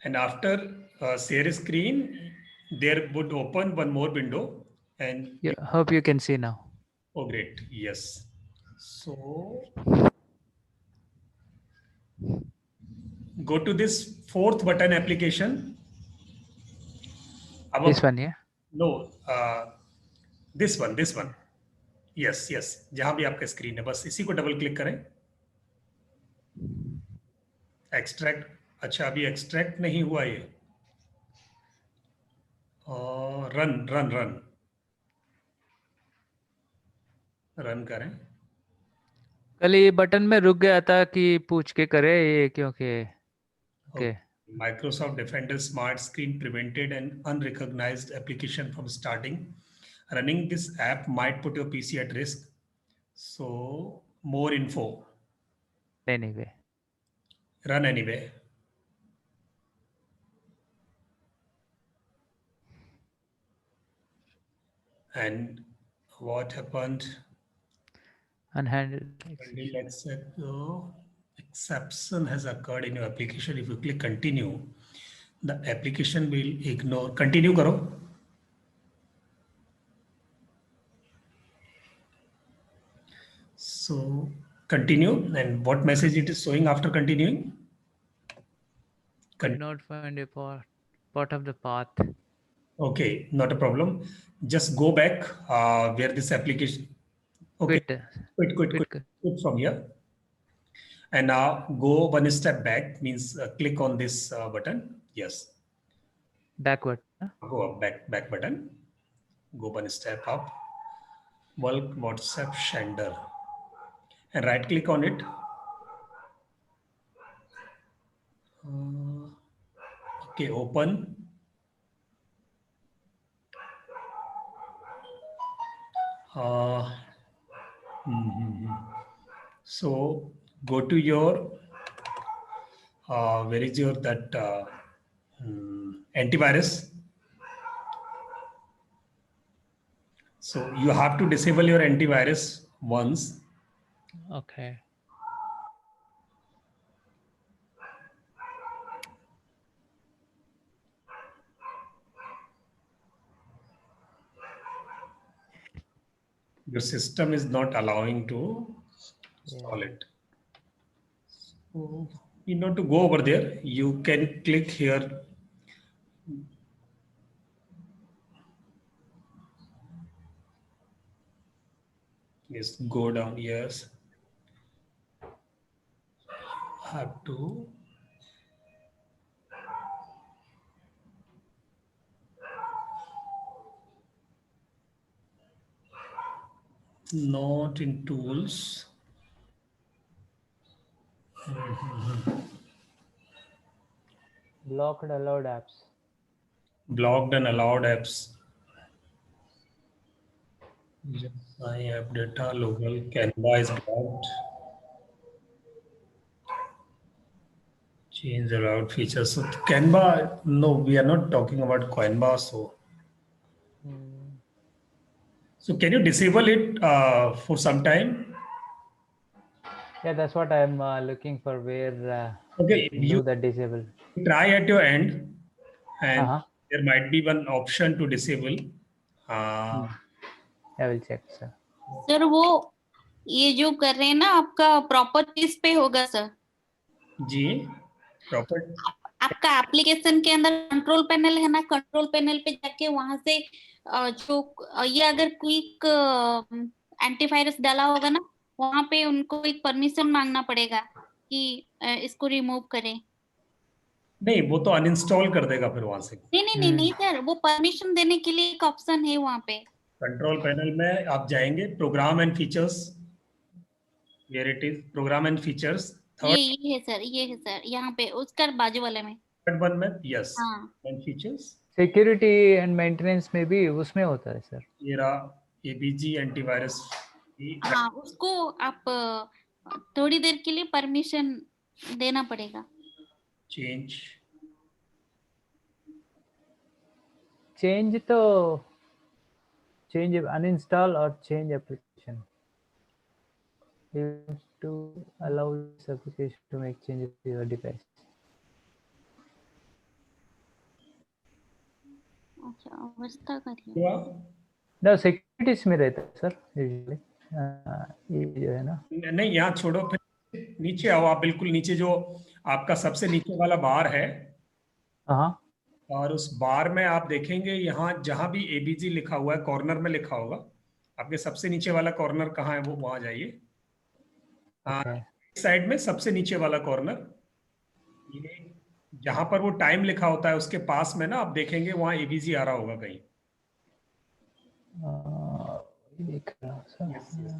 And after share screen, there would open one more window. And Yeah, hope you can see now. oh, great. Yes. So go to this fourth button application. अब This one, yeah. no, this one. Yes, yes. जहां भी आपका screen है बस इसी को double click करें. Extract. अच्छा अभी एक्सट्रैक्ट नहीं हुआ ये. रन रन रन रन करें. कल ये बटन में रुक गया था कि पूछ के करे ये क्योंकि okay. Microsoft Defender Smart Screen prevented an unrecognized application from starting. Running this app might put your PC at risk. So, more info. Anyway. Run anyway. And what happened? Unhandled Exception has occurred in your application. If you click continue, the application will ignore. Continue karo. So continue, and what message it is showing after continuing? could not find a part of the path. Okay, not a problem. Just go back where this application. Okay, quit from here. And now go one step back, means click on this button. Yes. Backward. Huh? Go up, back button. Go one step up. Bulk WhatsApp Shender. And right click on it. Okay, open. So go to your where is your that antivirus. So you have to disable your antivirus once. Okay. Your system is not allowing to install it. So you need to go over there. You can click here. Yes, go down. Yes. Have to. Not in tools. Blocked allowed apps. Blocked and allowed apps. My app data local Canva is blocked. Change allowed features. So Canva, no, we are not talking about Canva. So can you disable it for some time? Yeah, that's what I'm looking for. Where Okay, do that disable? Try at your end, and there might be one option to disable. I will check, sir. Sir वो ये जो कर रहे हैं ना आपका properties पे होगा सर. जी प्रॉपर आपका एप्लीकेशन के अंदर कंट्रोल पैनल है ना, कंट्रोल पैनल पे जाके वहां से जो ये अगर क्विक एंटीवायरस डाला होगा ना, वहां पे उनको एक परमिशन मांगना पड़ेगा कि इसको रिमूव करें. नहीं, वो तो अनइंस्टॉल कर देगा फिर वहां से. नहीं सर, वो परमिशन देने के लिए एक ऑप्शन है वहां पे. कंट्रोल पैनल में आप जाएंगे, program and features, where it is program and features. ये है सर यहाँ पे उसका बाजू वाले में. थर्ड वन में yes and features. Security and maintenance में भी उसमें होता है सर. ये रहा एबीजी एंटीवायरस. हाँ, उसको आप थोड़ी देर के लिए परमिशन देना पड़ेगा. चेंज तो change uninstall or change application. You have to allow this application to make changes to your device. अच्छा, अवस्था करिए। हुआ? ना सिक्योरिटीज में रहता है सर यूजुअली, ये जो है ना। नहीं, यहाँ छोड़ो, फिर नीचे आओ आप, बिल्कुल नीचे जो आपका सबसे नीचे वाला बार है, हाँ और उस बार में आप देखेंगे यहाँ जहां भी एबीजी लिखा हुआ है, कॉर्नर में लिखा होगा। आपके सबसे नीचे वाला कॉर्नर कहाँ है, वो वहां जाइए। हाँ, ओके। साइड में सबसे नीचे वाला कॉर्नर, ये जहां पर वो टाइम लिखा होता है उसके पास में ना, आप देखेंगे वहां एबीजी आ रहा होगा कहीं। देख रहा हूँ सर। Yes, yes.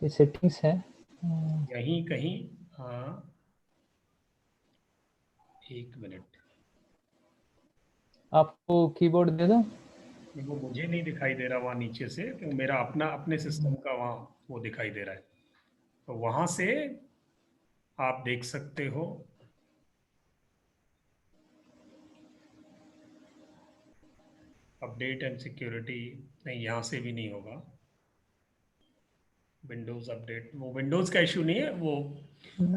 ये सेटिंग्स है। यहीं कहीं। हाँ, एक मिनट। आपको कीबोर्ड दे दो। वो मुझे नहीं दिखाई दे रहा वहां नीचे से, तो मेरा अपना अपने सिस्टम का वहाँ वो दिखाई दे रहा है, तो वहां से आप देख सकते हो। अपडेट एंड सिक्योरिटी, नहीं, यहाँ से भी नहीं होगा। विंडोज अपडेट, वो विंडोज का इशू नहीं है, वो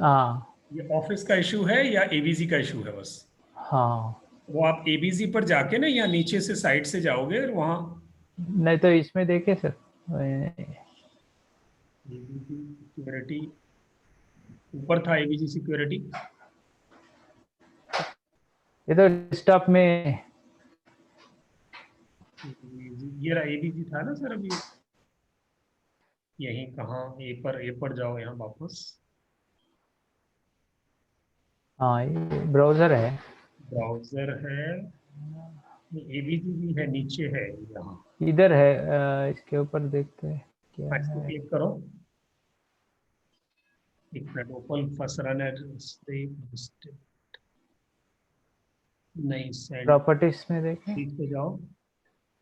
हाँ ये ऑफिस का इशू है या एबीजी का इशू है बस। हाँ, वो आप एबीजी पर जाके ना, या नीचे से साइड से जाओगे और वहाँ नहीं तो इसमें देखे सर। एबीजी सिक्योरिटी, ऊपर था एबीजी सिक्योरिटी। ये तो डेस्कटॉप में। ये रहा एबीजी था ना सर अभी। यहीं कहाँ, ए पर जाओ, यहाँ वापस। हाँ ये ब्राउजर है। ब्राउजर है, एबीजी भी है, नीचे है यहाँ। इधर है, इसके ऊपर देखते हैं क्या इसको है। क्लिक करो। एक मिनट, ओपन फर्स्ट रन नहीं, सेंड प्रॉपर्टीज में देखें। पे जाओ।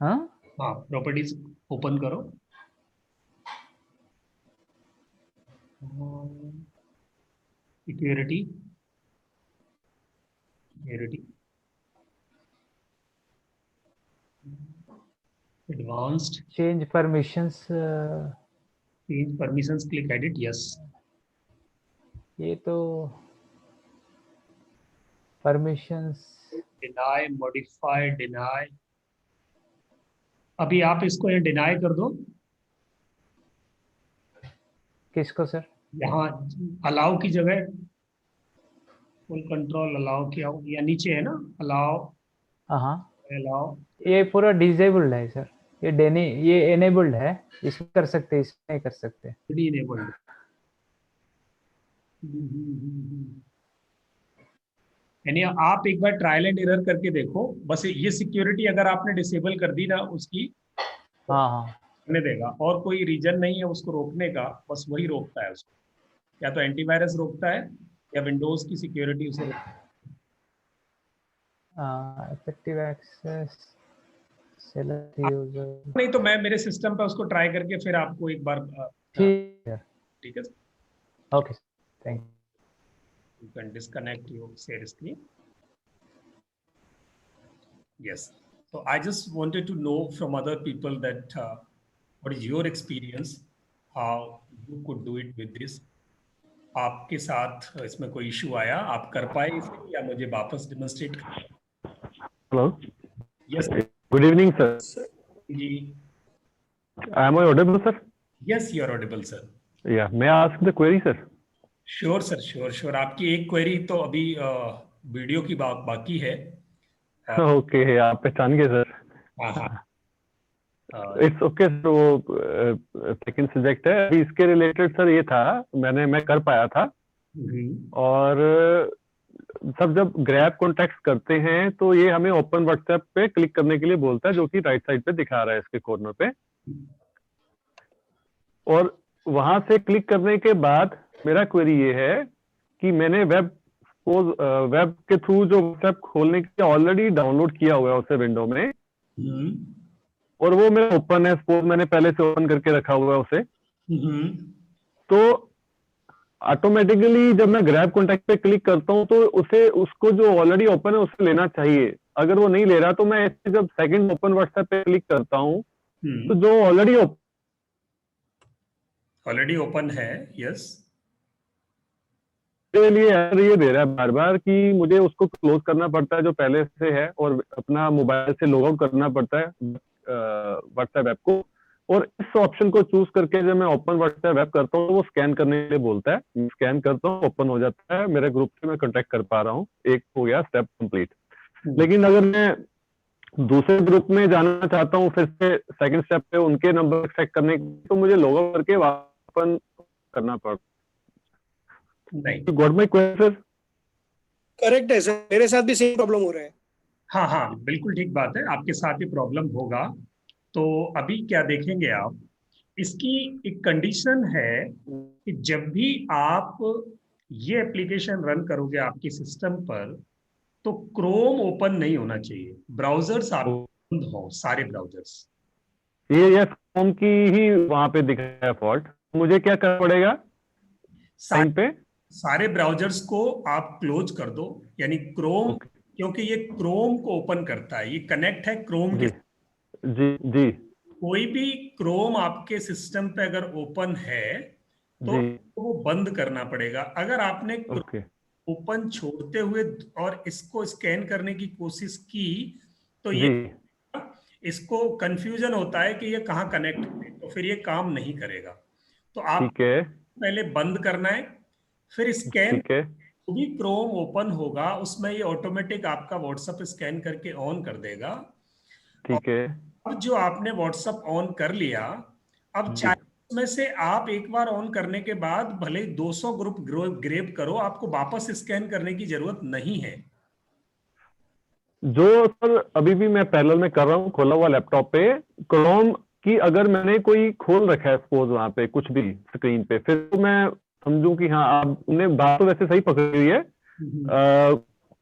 हाँ हाँ, प्रॉपर्टीज ओपन करो। Security, security advanced, change permissions. Change permissions, click edit, yes. ये तो परमिशंस। Deny, modify, deny. अभी आप इसको ये डिनाई कर दो। किसको सर? यहाँ अलाउ की जगह फुल कंट्रोल अलाउ किया हो, या नीचे है ना अलाउ, हाँ अलाउ। ये पूरा डिसेबल्ड है सर। ये एनेबल्ड है, इसमें कर सकते, इसमें नहीं कर सकते। इनेबल्ड। यानी आप एक बार ट्रायल एंड एरर करके देखो, बस ये सिक्योरिटी अगर आपने डिसेबल कर दी ना उसकी, तो हाँ हाँ करने देगा, और कोई रीजन नहीं है उसको रोकने का, बस वही रोकता है उसको। या तो एंटीवायरस रोकता है, या विंडोज की सिक्योरिटी उसे रोकता इफेक्टिव एक्सेस, सेलेक्ट है। यूजर। नहीं तो मैं मेरे सिस्टम पे उसको ट्राई करके फिर आपको एक बार ठीक है, ठीक है, okay thank you. you can disconnect your share screen. Yes. So I just wanted to know from other people that what is your experience, how you could do it with this. आपके साथ इसमें कोई issue आया, आप कर पाए इसे, या मुझे वापस demonstrate? Hello. Yes Good evening, sir. जी। Am I audible, sir? Yes, you are audible sir. Yeah. May I ask the query, sir? Sure sir, sure sure. आपकी एक क्वेरी तो अभी वीडियो की बाकी है। Okay, आप पहचान गए, sir. हाँ हाँ। It's okay, sir. वो सेकंड सब्जेक्ट है। अभी इसके रिलेटेड सर ये था, मैं कर पाया था। और सब जब ग्रैब कॉन्टेक्ट करते हैं तो ये हमें ओपन व्हाट्सएप पे क्लिक करने के लिए बोलता है, जो कि राइट साइड पे दिखा रहा है इसके कॉर्नर पे। और वहां से क्लिक करने के बाद मेरा क्वेरी ये है कि मैंने वेब के थ्रू जो व्हाट्सएप खोलने के लिए ऑलरेडी डाउनलोड किया हुआ है उसे विंडो में, और वो मेरा ओपन है, सपोज मैंने पहले से ओपन करके रखा हुआ है उसे। तो ऑटोमेटिकली जब मैं ग्रैब कॉन्टेक्ट पे क्लिक करता हूं तो उसको जो ऑलरेडी ओपन है उसे लेना चाहिए। अगर वो नहीं ले रहा तो मैं ऐसे जब सेकंड ओपन व्हाट्सएप पे क्लिक करता हूं तो जो ऑलरेडी ओपन है, यस, मेरे लिए error ये दे रहा है बार बार कि मुझे उसको क्लोज करना पड़ता है जो पहले से है, और अपना मोबाइल से लॉग आउट करना पड़ता है व्हाट्सएप ऐप को, और इस ऑप्शन को चूज करके जब मैं ओपन व्हाट्सएप ऐप करता हूँ तो वो स्कैन करने के लिए बोलता है, मैं स्कैन करता हूँ, ओपन हो जाता है, मेरे ग्रुप से मैं कांटेक्ट कर पा रहा हूँ, एक हो गया स्टेप कंप्लीट। लेकिन अगर मैं दूसरे ग्रुप में जाना चाहता हूँ फिर से सेकंड स्टेप पे उनके नंबर चेक करने के, तो मुझे लॉग आउट करके वापस करना पड़ता। नहीं, गॉट माय क्वेश्चन? करेक्ट है सर, मेरे साथ भी सेम प्रॉब्लम हो रहा है। हाँ हाँ, बिल्कुल ठीक बात है, आपके साथ ही प्रॉब्लम होगा। तो अभी क्या देखेंगे आप, इसकी एक कंडीशन है कि जब भी आप ये एप्लीकेशन रन करोगे आपके सिस्टम पर, तो क्रोम ओपन नहीं होना चाहिए, ब्राउजर्स आप बंद हो, सारे ब्राउजर्स। ये क्रोम की ही वहां पे दिख रहा है फॉल्ट, मुझे क्या करना पड़ेगा टाइम पे? सारे ब्राउजर्स को आप क्लोज कर दो, यानी क्रोम, क्योंकि ये क्रोम को ओपन करता है, ये कनेक्ट है क्रोम के। जी जी कोई भी क्रोम आपके सिस्टम पे अगर ओपन है तो वो बंद करना पड़ेगा। अगर आपने ओपन छोड़ते हुए और इसको स्कैन करने की कोशिश की तो ये इसको कंफ्यूजन होता है कि ये कहाँ कनेक्ट है, तो फिर ये काम नहीं करेगा। तो आप पहले बंद करना है, फिर स्कैन, जो भी क्रोम ओपन होगा उसमें ये ऑटोमेटिक आपका व्हाट्सएप स्कैन करके ऑन कर देगा। ठीक है। अब जो आपने व्हाट्सएप ऑन कर लिया, अब चाहे उसमें से आप एक बार ऑन करने के बाद भले 200 ग्रुप ग्रेप करो, आपको वापस स्कैन करने की जरूरत नहीं है। जो सर अभी भी मैं पैरेलल में कर रहा हूँ खोला हुआ लैपटॉप पे, क्रोम की अगर मैंने कोई खोल रखा है सपोज वहां पे कुछ भी स्क्रीन पे, फिर तो मैं समझूं कि हाँ आपने बात तो वैसे सही पकड़ी हुई है,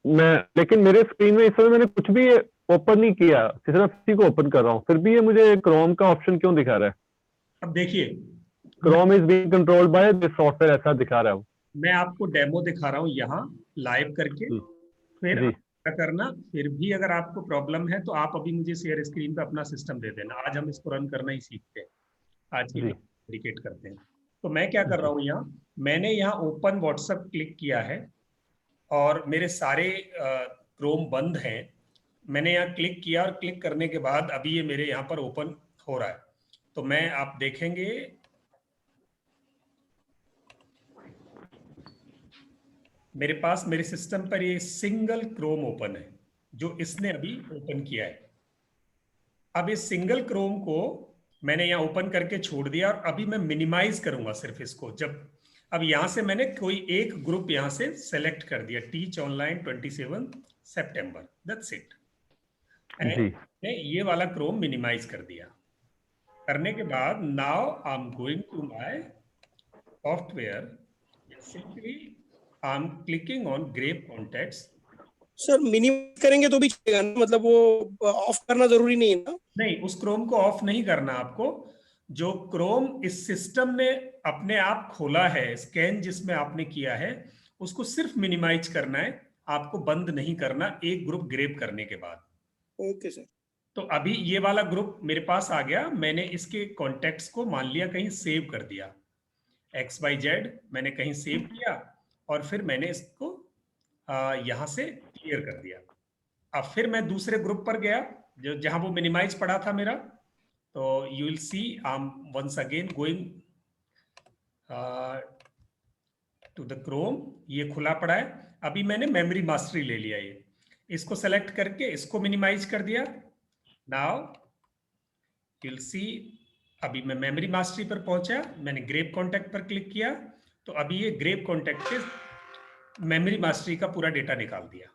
मैं लेकिन मेरे स्क्रीन में इस समय मैंने कुछ भी ओपन नहीं किया, सिर्फ इसी को ओपन कर रहा हूँ, फिर भी ये मुझे क्रोम का ऑप्शन क्यों दिखा रहा है? अब देखिए, Chrome is being controlled by this software, ऐसा दिखा रहा है। मैं आपको डेमो दिखा रहा हूँ यहाँ लाइव करके, फिर क्या करना, फिर भी अगर आपको प्रॉब्लम है तो आप अभी मुझे शेयर स्क्रीन पे अपना सिस्टम दे देना। आज हम इसको रन करना ही सीखते हैं, आज की डेडिकेट करते हैं। तो मैं क्या कर रहा हूँ, यहाँ मैंने यहाँ ओपन व्हाट्सएप क्लिक किया है और मेरे सारे क्रोम बंद हैं। मैंने यहाँ क्लिक किया और क्लिक करने के बाद अभी ये मेरे यहाँ पर ओपन हो रहा है। तो मैं, आप देखेंगे मेरे पास मेरे सिस्टम पर ये सिंगल क्रोम ओपन है जो इसने अभी ओपन किया है। अब इस सिंगल क्रोम को मैंने यहाँ ओपन करके छोड़ दिया और अभी मैं मिनिमाइज करूंगा सिर्फ इसको। जब अब यहाँ से मैंने कोई एक ग्रुप यहाँ से सेलेक्ट कर दिया, टीच ऑनलाइन 27 सितंबर, दैट्स इट। ये वाला क्रोम मिनिमाइज कर दिया। करने के बाद now I am going to my software, simply I am clicking on grape contacts. Sir minimise करेंगे तो भी चलेगा ना, मतलब वो ऑफ करना जरूरी नहीं है ना? नहीं, उस क्रोम को ऑफ नहीं करना आपको। जो क्रोम इस सिस्टम ने अपने आप खोला है, स्कैन जिसमें आपने किया है, उसको सिर्फ मिनिमाइज करना है, आपको बंद नहीं करना एक ग्रुप ग्रेप करने के बाद। Okay sir. तो अभी ये वाला ग्रुप मेरे पास आ गया, मैंने इसके कॉन्टेक्ट्स को मान लिया कहीं सेव कर दिया, XYZ मैंने कहीं सेव किया और फिर मैंने इसको यहाँ से क्लियर कर दिया। अब फिर मैं दूसरे ग्रुप पर गया जो जहां वो मिनिमाइज पड़ा था मेरा, तो you will see I am once again going to the Chrome, ये खुला पड़ा है। अभी मैंने मेमोरी मास्टरी ले लिया, ये इसको सेलेक्ट करके इसको मिनिमाइज कर दिया। नाउ यू विल सी, अभी मैं मेमोरी मास्टरी पर पहुंचा, मैंने ग्रेप कॉन्टैक्ट पर क्लिक किया, तो अभी ये ग्रेप कॉन्टैक्ट के मेमोरी मास्टरी का पूरा डेटा निकाल दिया,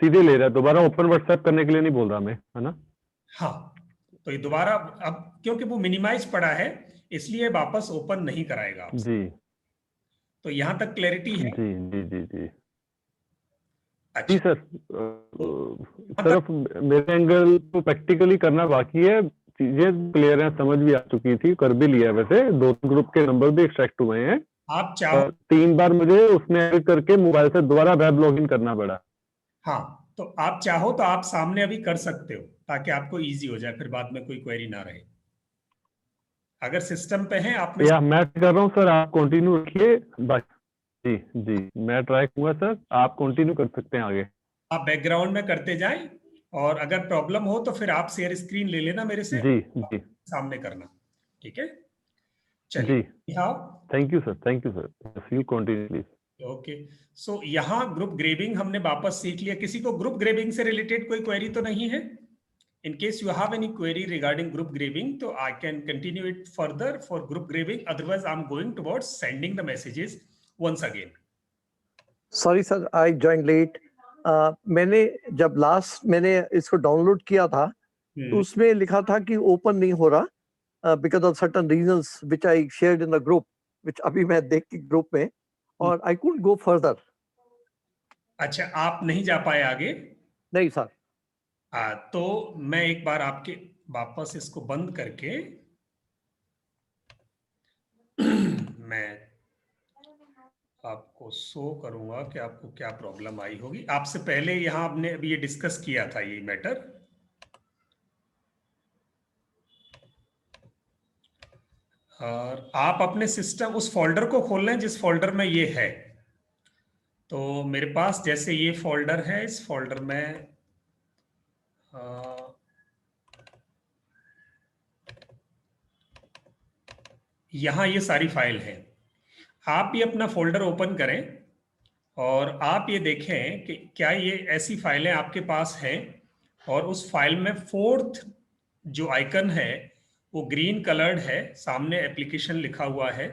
सीधे ले रहा है, दोबारा ओपन व्हाट्सएप करने के लिए नहीं बोल रहा मैं, है ना? हाँ, तो ये दोबारा अब क्योंकि वो मिनिमाइज पड़ा है इसलिए वापस ओपन नहीं कराएगा आपसे। जी, तो यहां तक क्लैरिटी है? जी जी जी जी अच्छा। जी सर, सिर्फ मेरे एंगल को प्रैक्टिकली करना बाकी है, चीजें क्लियर है, समझ भी आ चुकी थी, कर भी लिया, वैसे 2 ग्रुप के नंबर भी एक्सट्रैक्ट हुए हैं। आप चाहो 3 बार मुझे उसमें एडिट करके मोबाइल से दोबारा वेब लॉगिन करना पड़ा। हाँ, तो आप चाहो तो आप सामने अभी कर सकते हो ताकि आपको इजी हो जाए, फिर बाद में कोई क्वेरी ना रहे। अगर सिस्टम पे है आप में या मैं कर रहा हूँ सर, आप कंटिन्यू रखिए। जी जी, मैं ट्राई करूंगा सर, आप कंटिन्यू कर सकते हैं आगे। आप बैकग्राउंड में करते जाएं और अगर प्रॉब्लम हो तो फिर आप शेयर स्क्रीन ले लेना मेरे से, जी जी सामने करना, ठीक है? जी, चलिए हाँ, thank you sir, thank you sir, you continue please. Okay. So यहाँ ग्रुप ग्रेबिंग हमने वापस सीख लिया। किसी को ग्रुप ग्रेबिंग से रिलेटेड कोई क्वेरी तो नहीं है? In case you have any query regarding group graving, so I can continue it further for group graving. Otherwise, I'm going towards sending the messages once again. Sorry sir, I join late. मैंने जब last मैंने इसको download किया था तो उसमें लिखा था कि ओपन नहीं हो रहा because of certain reasons which I shared in the group, which अभी मैं देख के ग्रुप में, और आई कुडंट गो फर्दर। अच्छा, आप नहीं जा पाए आगे? नहीं सर। तो मैं एक बार आपके वापस इसको बंद करके मैं आपको शो करूंगा कि आपको क्या प्रॉब्लम आई होगी। आपसे पहले यहाँ आपने अभी ये डिस्कस किया था ये मैटर। और आप अपने सिस्टम उस फोल्डर को खोल लें जिस फोल्डर में ये है। तो मेरे पास जैसे ये फोल्डर है, इस फोल्डर में यहाँ ये सारी फाइल है। आप भी अपना फोल्डर ओपन करें और आप ये देखें कि क्या ये ऐसी फाइलें आपके पास हैं, और उस फाइल में फोर्थ जो आइकन है वो ग्रीन कलर्ड है, सामने एप्लीकेशन लिखा हुआ है,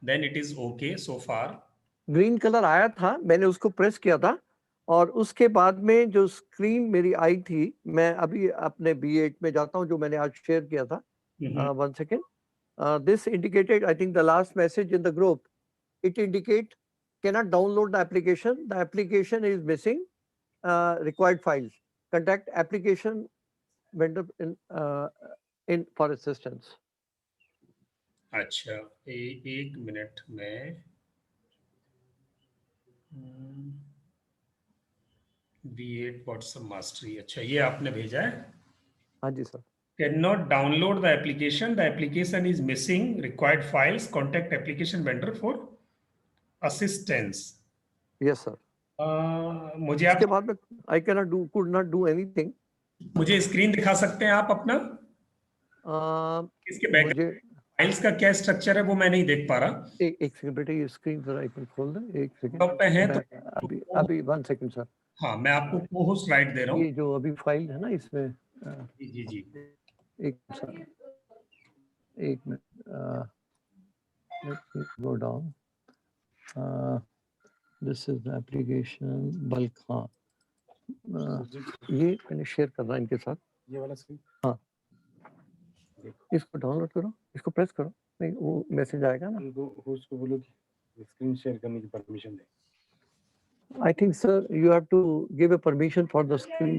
then it is okay so far. Green colour आया था, मैंने उसको प्रेस किया था और उसके बाद में जो स्क्रीन मेरी आई थी, मैं अभी अपने B8 में जाता हूँ जो मैंने आज शेयर किया था। 1 second, this indicated, I think the last message in the group, it indicate cannot download the application is missing required files, contact application vendor in for assistance. अच्छा, एक मिनट में B8 व्हाट्सएप मास्टरी, अच्छा ये आपने भेजा है? हाँ जी sir. Cannot download the application is missing required files, contact application vendor for assistance. Yes sir. मुझे इसके आप बाद में I could not do anything. मुझे स्क्रीन दिखा सकते हैं आप अपना? इसके बैकग्राउंड फाइल्स का क्या स्ट्रक्चर है वो मैं नहीं देख पा रहा। एक सेकंड बेटा, ये स्क्रीन जरा एक मिनट खोल दे, एक सेकंड पे हैं तो अभी 1 सेकंड सर। हाँ, मैं आपको को-होस्ट राइट दे रहा हूँ। ये जो अभी फाइल है ना इसमें, जी जी, एक minute, go down, this is the application bulk. हाँ, ये मैंने शेयर करना इनके साथ, ये वाला स्क्रीन। हाँ, इसको डाउनलोड करो, इसको प्रेस करो, नहीं वो मैसेज आएगा ना। उनको होस्ट को बोलो कि स्क्रीन शेयर करने की permission they. I think sir you have to give a permission for the screen.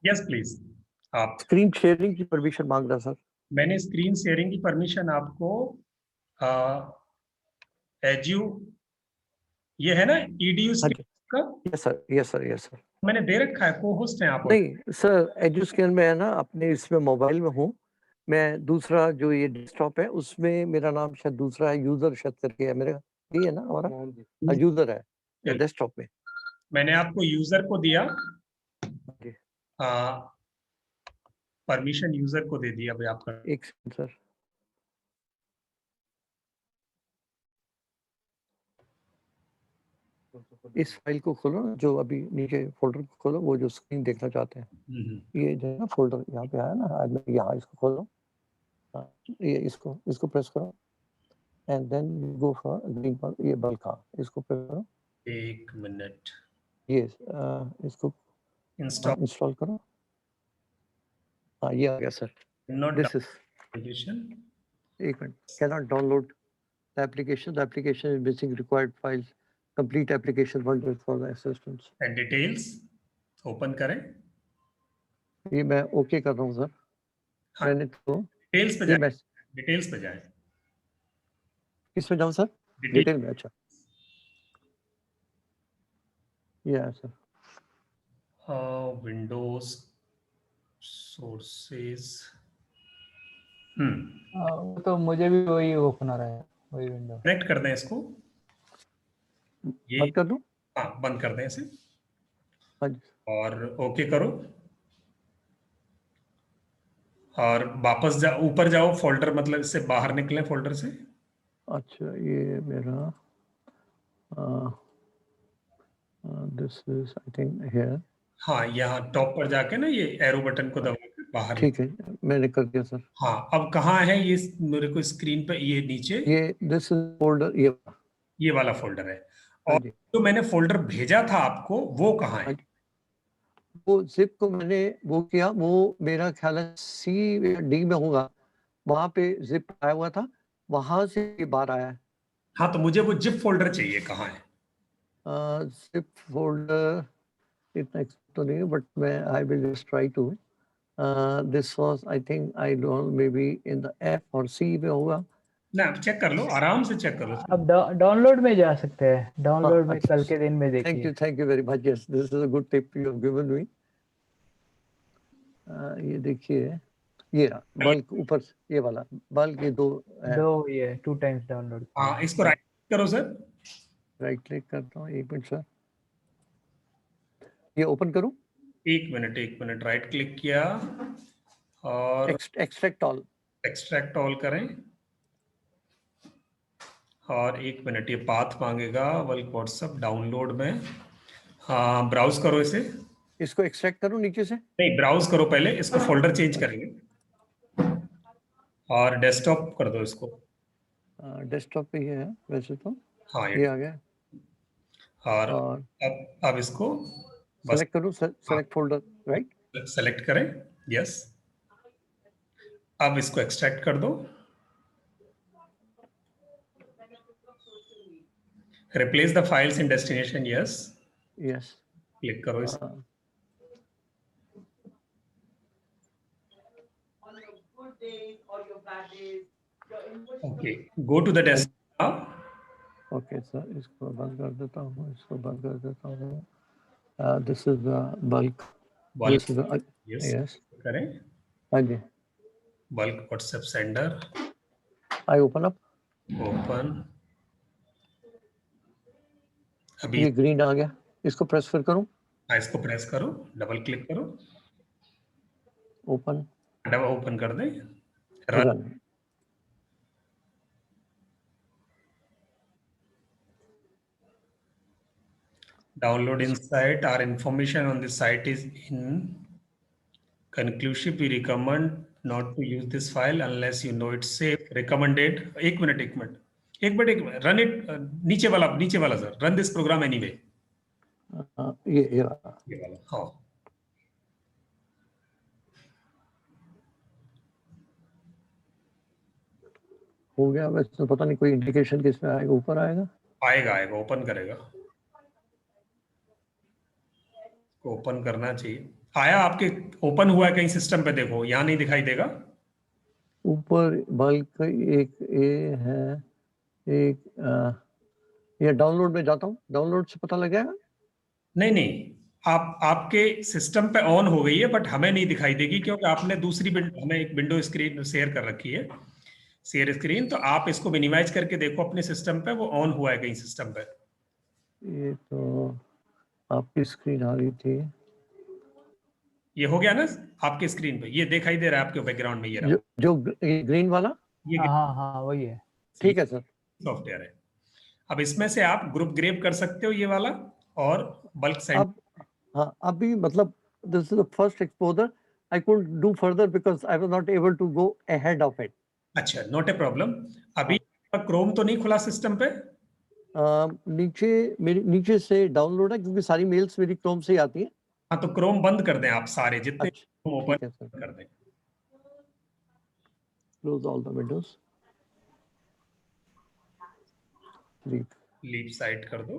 Yes please. आप स्क्रीन शेयरिंग की परमिशन मांग रहा सर। मैंने स्क्रीन शेयरिंग की परमिशन आपको एजू, ये है ना EDU का? Yes sir. मैंने दे रखा है, को-होस्ट है आप? नहीं सर, एजुस्कैन में है ना, अपने इसमें मोबाइल में हूँ मैं। दूसरा जो ये डेस्कटॉप है उसमें मेरा नाम शायद दूसरा है, यूजर शायद करके है मेरा, ये है ना हमारा यूजर है डेस्कटॉप में। मैंने आपको यूजर को दिया, परमिशन यूजर को दे दिया भाई आपका। एक सेकंड सर, इस फाइल को खोलो ना, जो अभी नीचे फोल्डर को खोलो, वो जो स्क्रीन देखना चाहते हैं, ये जो है ना फोल्डर यहाँ पे आया ना, आज मैं यहाँ इसको खोलो, ये इसको प्रेस करो and then go for green पर, ये बल्क, इसको प्रेस करो। एक मिनट, ये इसको इंस्टॉल करो। हाँ, ये आ गया सर। This is application. एक minute, cannot download the application is missing required files, complete application bundle for the assistance and details open करें। ये मैं ओके कर रहा हूँ सर। हाँ, मैंने तो डिटेल्स पे जाए, डिटेल्स पे जाए। किस पे जाऊँ सर? डिटेल में, अच्छा ये है सर। विंडोज सोर्सेस, तो मुझे भी वही ओपन आ रहा है, वही विंडो। कनेक्ट कर दें इसको। ये बंद कर दूं? हाँ बंद कर दें इसे हाँ जी। और ओके करो और वापस ऊपर जाओ फोल्डर, मतलब इससे बाहर निकले फोल्डर से। अच्छा, ये मेरा this is I think here. हाँ यहाँ टॉप पर जाके ना ये एरो बटन को दबा के बाहर ठीक है, मैंने कर दिया सर। हाँ अब कहाँ है ये मेरे को स्क्रीन पे, ये नीचे ये दिस इज फोल्डर, ये वाला फोल्डर है। हाँ और जी, जो मैंने फोल्डर भेजा था आपको वो कहाँ है? हाँ जी। वो जिप को मैंने वो किया, वो मेरा ख्याल है सी या डी में होगा, वहां पे जिप आया हुआ था, वहां से ये बाहर आया है। हाँ तो मुझे वो जिप फोल्डर चाहिए, कहाँ है? जिप फोल्डर इतना एक्सपेक्ट तो नहीं है, बट मैं I will just try to. This was I think I don't may be in the F और सी में होगा। ना चेक कर लो, आराम से चेक कर लो। अब डाउनलोड में जा सकते हैं, डाउनलोड में अच्छा। कल के दिन में देखिए। Thank you very much. Yes, this is a good tip you have given me. ये देखिए, ये बल्क ऊपर ये वाला बल्क, ये दो है। दो ये 2 टाइम्स डाउनलोड। हाँ इसको राइट करो सर। राइट क्लिक करता हूँ, एक मिनट सर, ये ओपन करूँ? एक मिनट, राइट क्लिक किया और एक्सट्रैक्ट ऑल। एक्सट्रैक्ट ऑल करें और एक मिनट, ये पाथ मांगेगा बल्क व्हाट्सएप डाउनलोड में। हाँ ब्राउज करो इसे। इसको एक्सट्रैक्ट करूँ नीचे से? नहीं ब्राउज करो पहले, इसको फोल्डर चेंज करेंगे और डेस्कटॉप कर दो इसको। डेस्कटॉप पे ये है वैसे तो। हाँ ये आ गया। और और अब इसको बस सेलेक्ट करूँ? Select folder, right? सेलेक्ट करें, यस। अब इसको एक्सट्रैक्ट कर दो, replace the files in destination, yes. Yes. Click करो इस okay, go to the desktop. Okay sir, इसको बंद कर देता हूँ, इसको बंद कर देता हूँ। This is the bulk. Bulk, yes, yes करें, हाँ जी। Bulk WhatsApp sender, I open up. Open. अभी ये ग्रीन आ गया, इसको प्रेस फिर करूँ? इसको प्रेस करो, डबल क्लिक करो, ओपन, डबल ओपन कर दें, run. Run. Download insight. Our information on this site is in conclusive. We recommend not to use this file unless you know it's safe. Recommended. एक minute, run it. नीचे वाला sir, run this program anyway. ये वाला, हाँ। हो गया। वैसे तो पता नहीं कोई इंडिकेशन किसमें आएगा, ऊपर आएगा? आएगा, ओपन करेगा, ओपन करना चाहिए। आया आपके, ओपन हुआ है कहीं सिस्टम पे, देखो यहाँ नहीं दिखाई देगा। ऊपर बल्क एक ये है, एक ये डाउनलोड में जाता हूँ, डाउनलोड से पता लग जाएगा? नहीं, आपके सिस्टम पे ऑन हो गई है, बट हमें नहीं दिखाई देगी क्योंकि आपने दूसरी हमें एक विंडो स्क्रीन शेयर कर रखी है, शेयर स्क्रीन। तो आप इसको मिनिमाइज करके देखो अपने सिस्टम पे, वो ऑन हुआ है कहीं सिस्टम पे। ये तो आपकी स्क्रीन आ रही थी। ये हो गया ना आपके स्क्रीन पे, ये दिखाई दे रहा है आपके बैकग्राउंड में, ये रहा जो ग्रीन वाला? ये हाँ वही है। ठीक है सर। सॉफ्टवेयर है। अब इसमें से आप ग्रुप ग्रेप कर सकते हो ये वाला, और बल्क सेंड। अब हाँ, अभी मतलब this is the first exposure, I could do further because I was not able to go ahead of it. अच्छा, नॉट ए प्रॉब्लम। अभी क्रोम तो नहीं खुला सिस्टम पे? नीचे से डाउनलोड है क्योंकि सारी मेल्स मेरी क्रोम से ही आती है। हाँ तो क्रोम बंद कर दें आप सारे जितने अच्छा, ओपन ठीक है सर। कर दें। Close all the Windows, leave side कर दो।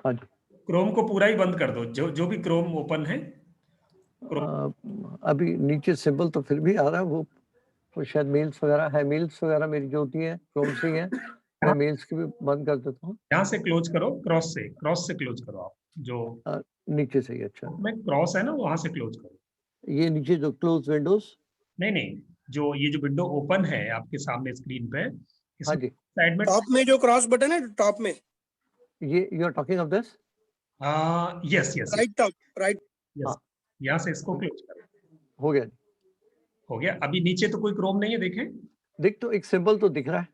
हाँ जी। क्रोम को पूरा ही बंद कर दो, जो भी क्रोम ओपन है। अभी नीचे सिंबल तो फिर भी आ रहा है, वो शायद मेल्स वगैरह है, मेल्स वगैरह मेरी जो होती है क्रोम से ही है। मैं मेल्स की भी बंद कर देता हूँ। यहाँ से क्लोज करो, क्रॉस से क्लोज करो आप, जो नीचे से ही। अच्छा, में क्रॉस है ना, वहां से क्लोज करो। ये नीचे जो क्लोज विंडोज, नहीं, जो ये जो विंडो ओपन है आपके सामने स्क्रीन पे, हाँ जी, साइड में टॉप में जो क्रॉस बटन है, टॉप में ये you are talking of this? Yes yes right top, right. Yes, यहाँ से इसको क्लोज करो। हो गया। हो गया। अभी नीचे तो कोई क्रोम नहीं है, देखें। दिख तो एक सिंबल तो दिख रहा है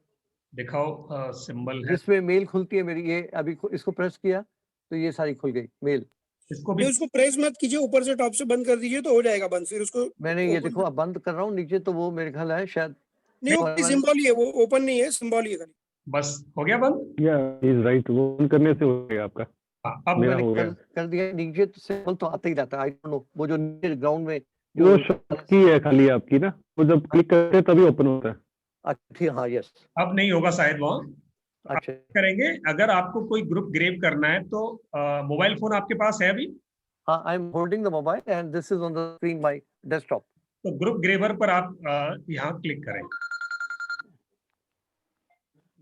दिखाओ, सिंबल है। जिसमें मेल खुलती है मेरी। ये अभी इसको प्रेस किया तो ये सारी खुल गई मेल। इसको नहीं, भी उसको प्रेस मत कीजिए, ऊपर से टॉप से बंद कर दीजिए तो हो जाएगा बंद। फिर उसको मैंने ये open देखो अब बंद कर रहा हूँ नीचे, तो वो मेरे ख्याल है शायद नहीं, वो सिंबल ही है, वो ओपन नहीं है, सिंबल ही है खाली। बस हो गया बंद। या इज राइट, वो ऑन करने से हो गया आपका। हाँ, अब मेरा मैंने हो गया। कर दिया। नीचे तो सिंबल तो आता ही रहता है, आई डोंट नो, वो जो नीचे ग्राउंड में वो जो शॉर्ट की है खाली आपकी ना, वो जब क्लिक करते हैं तभी ओपन होता है। अच्छा, हाँ यस। अब नहीं होगा शायद वहाँ। अच्छा करेंगे, अगर आपको कोई ग्रुप ग्रेव करना है तो मोबाइल फोन आपके पास है अभी? हाँ, I am holding the mobile and this is on the screen my desktop. तो ग्रुप ग्रेवर पर आप यहाँ क्लिक करें।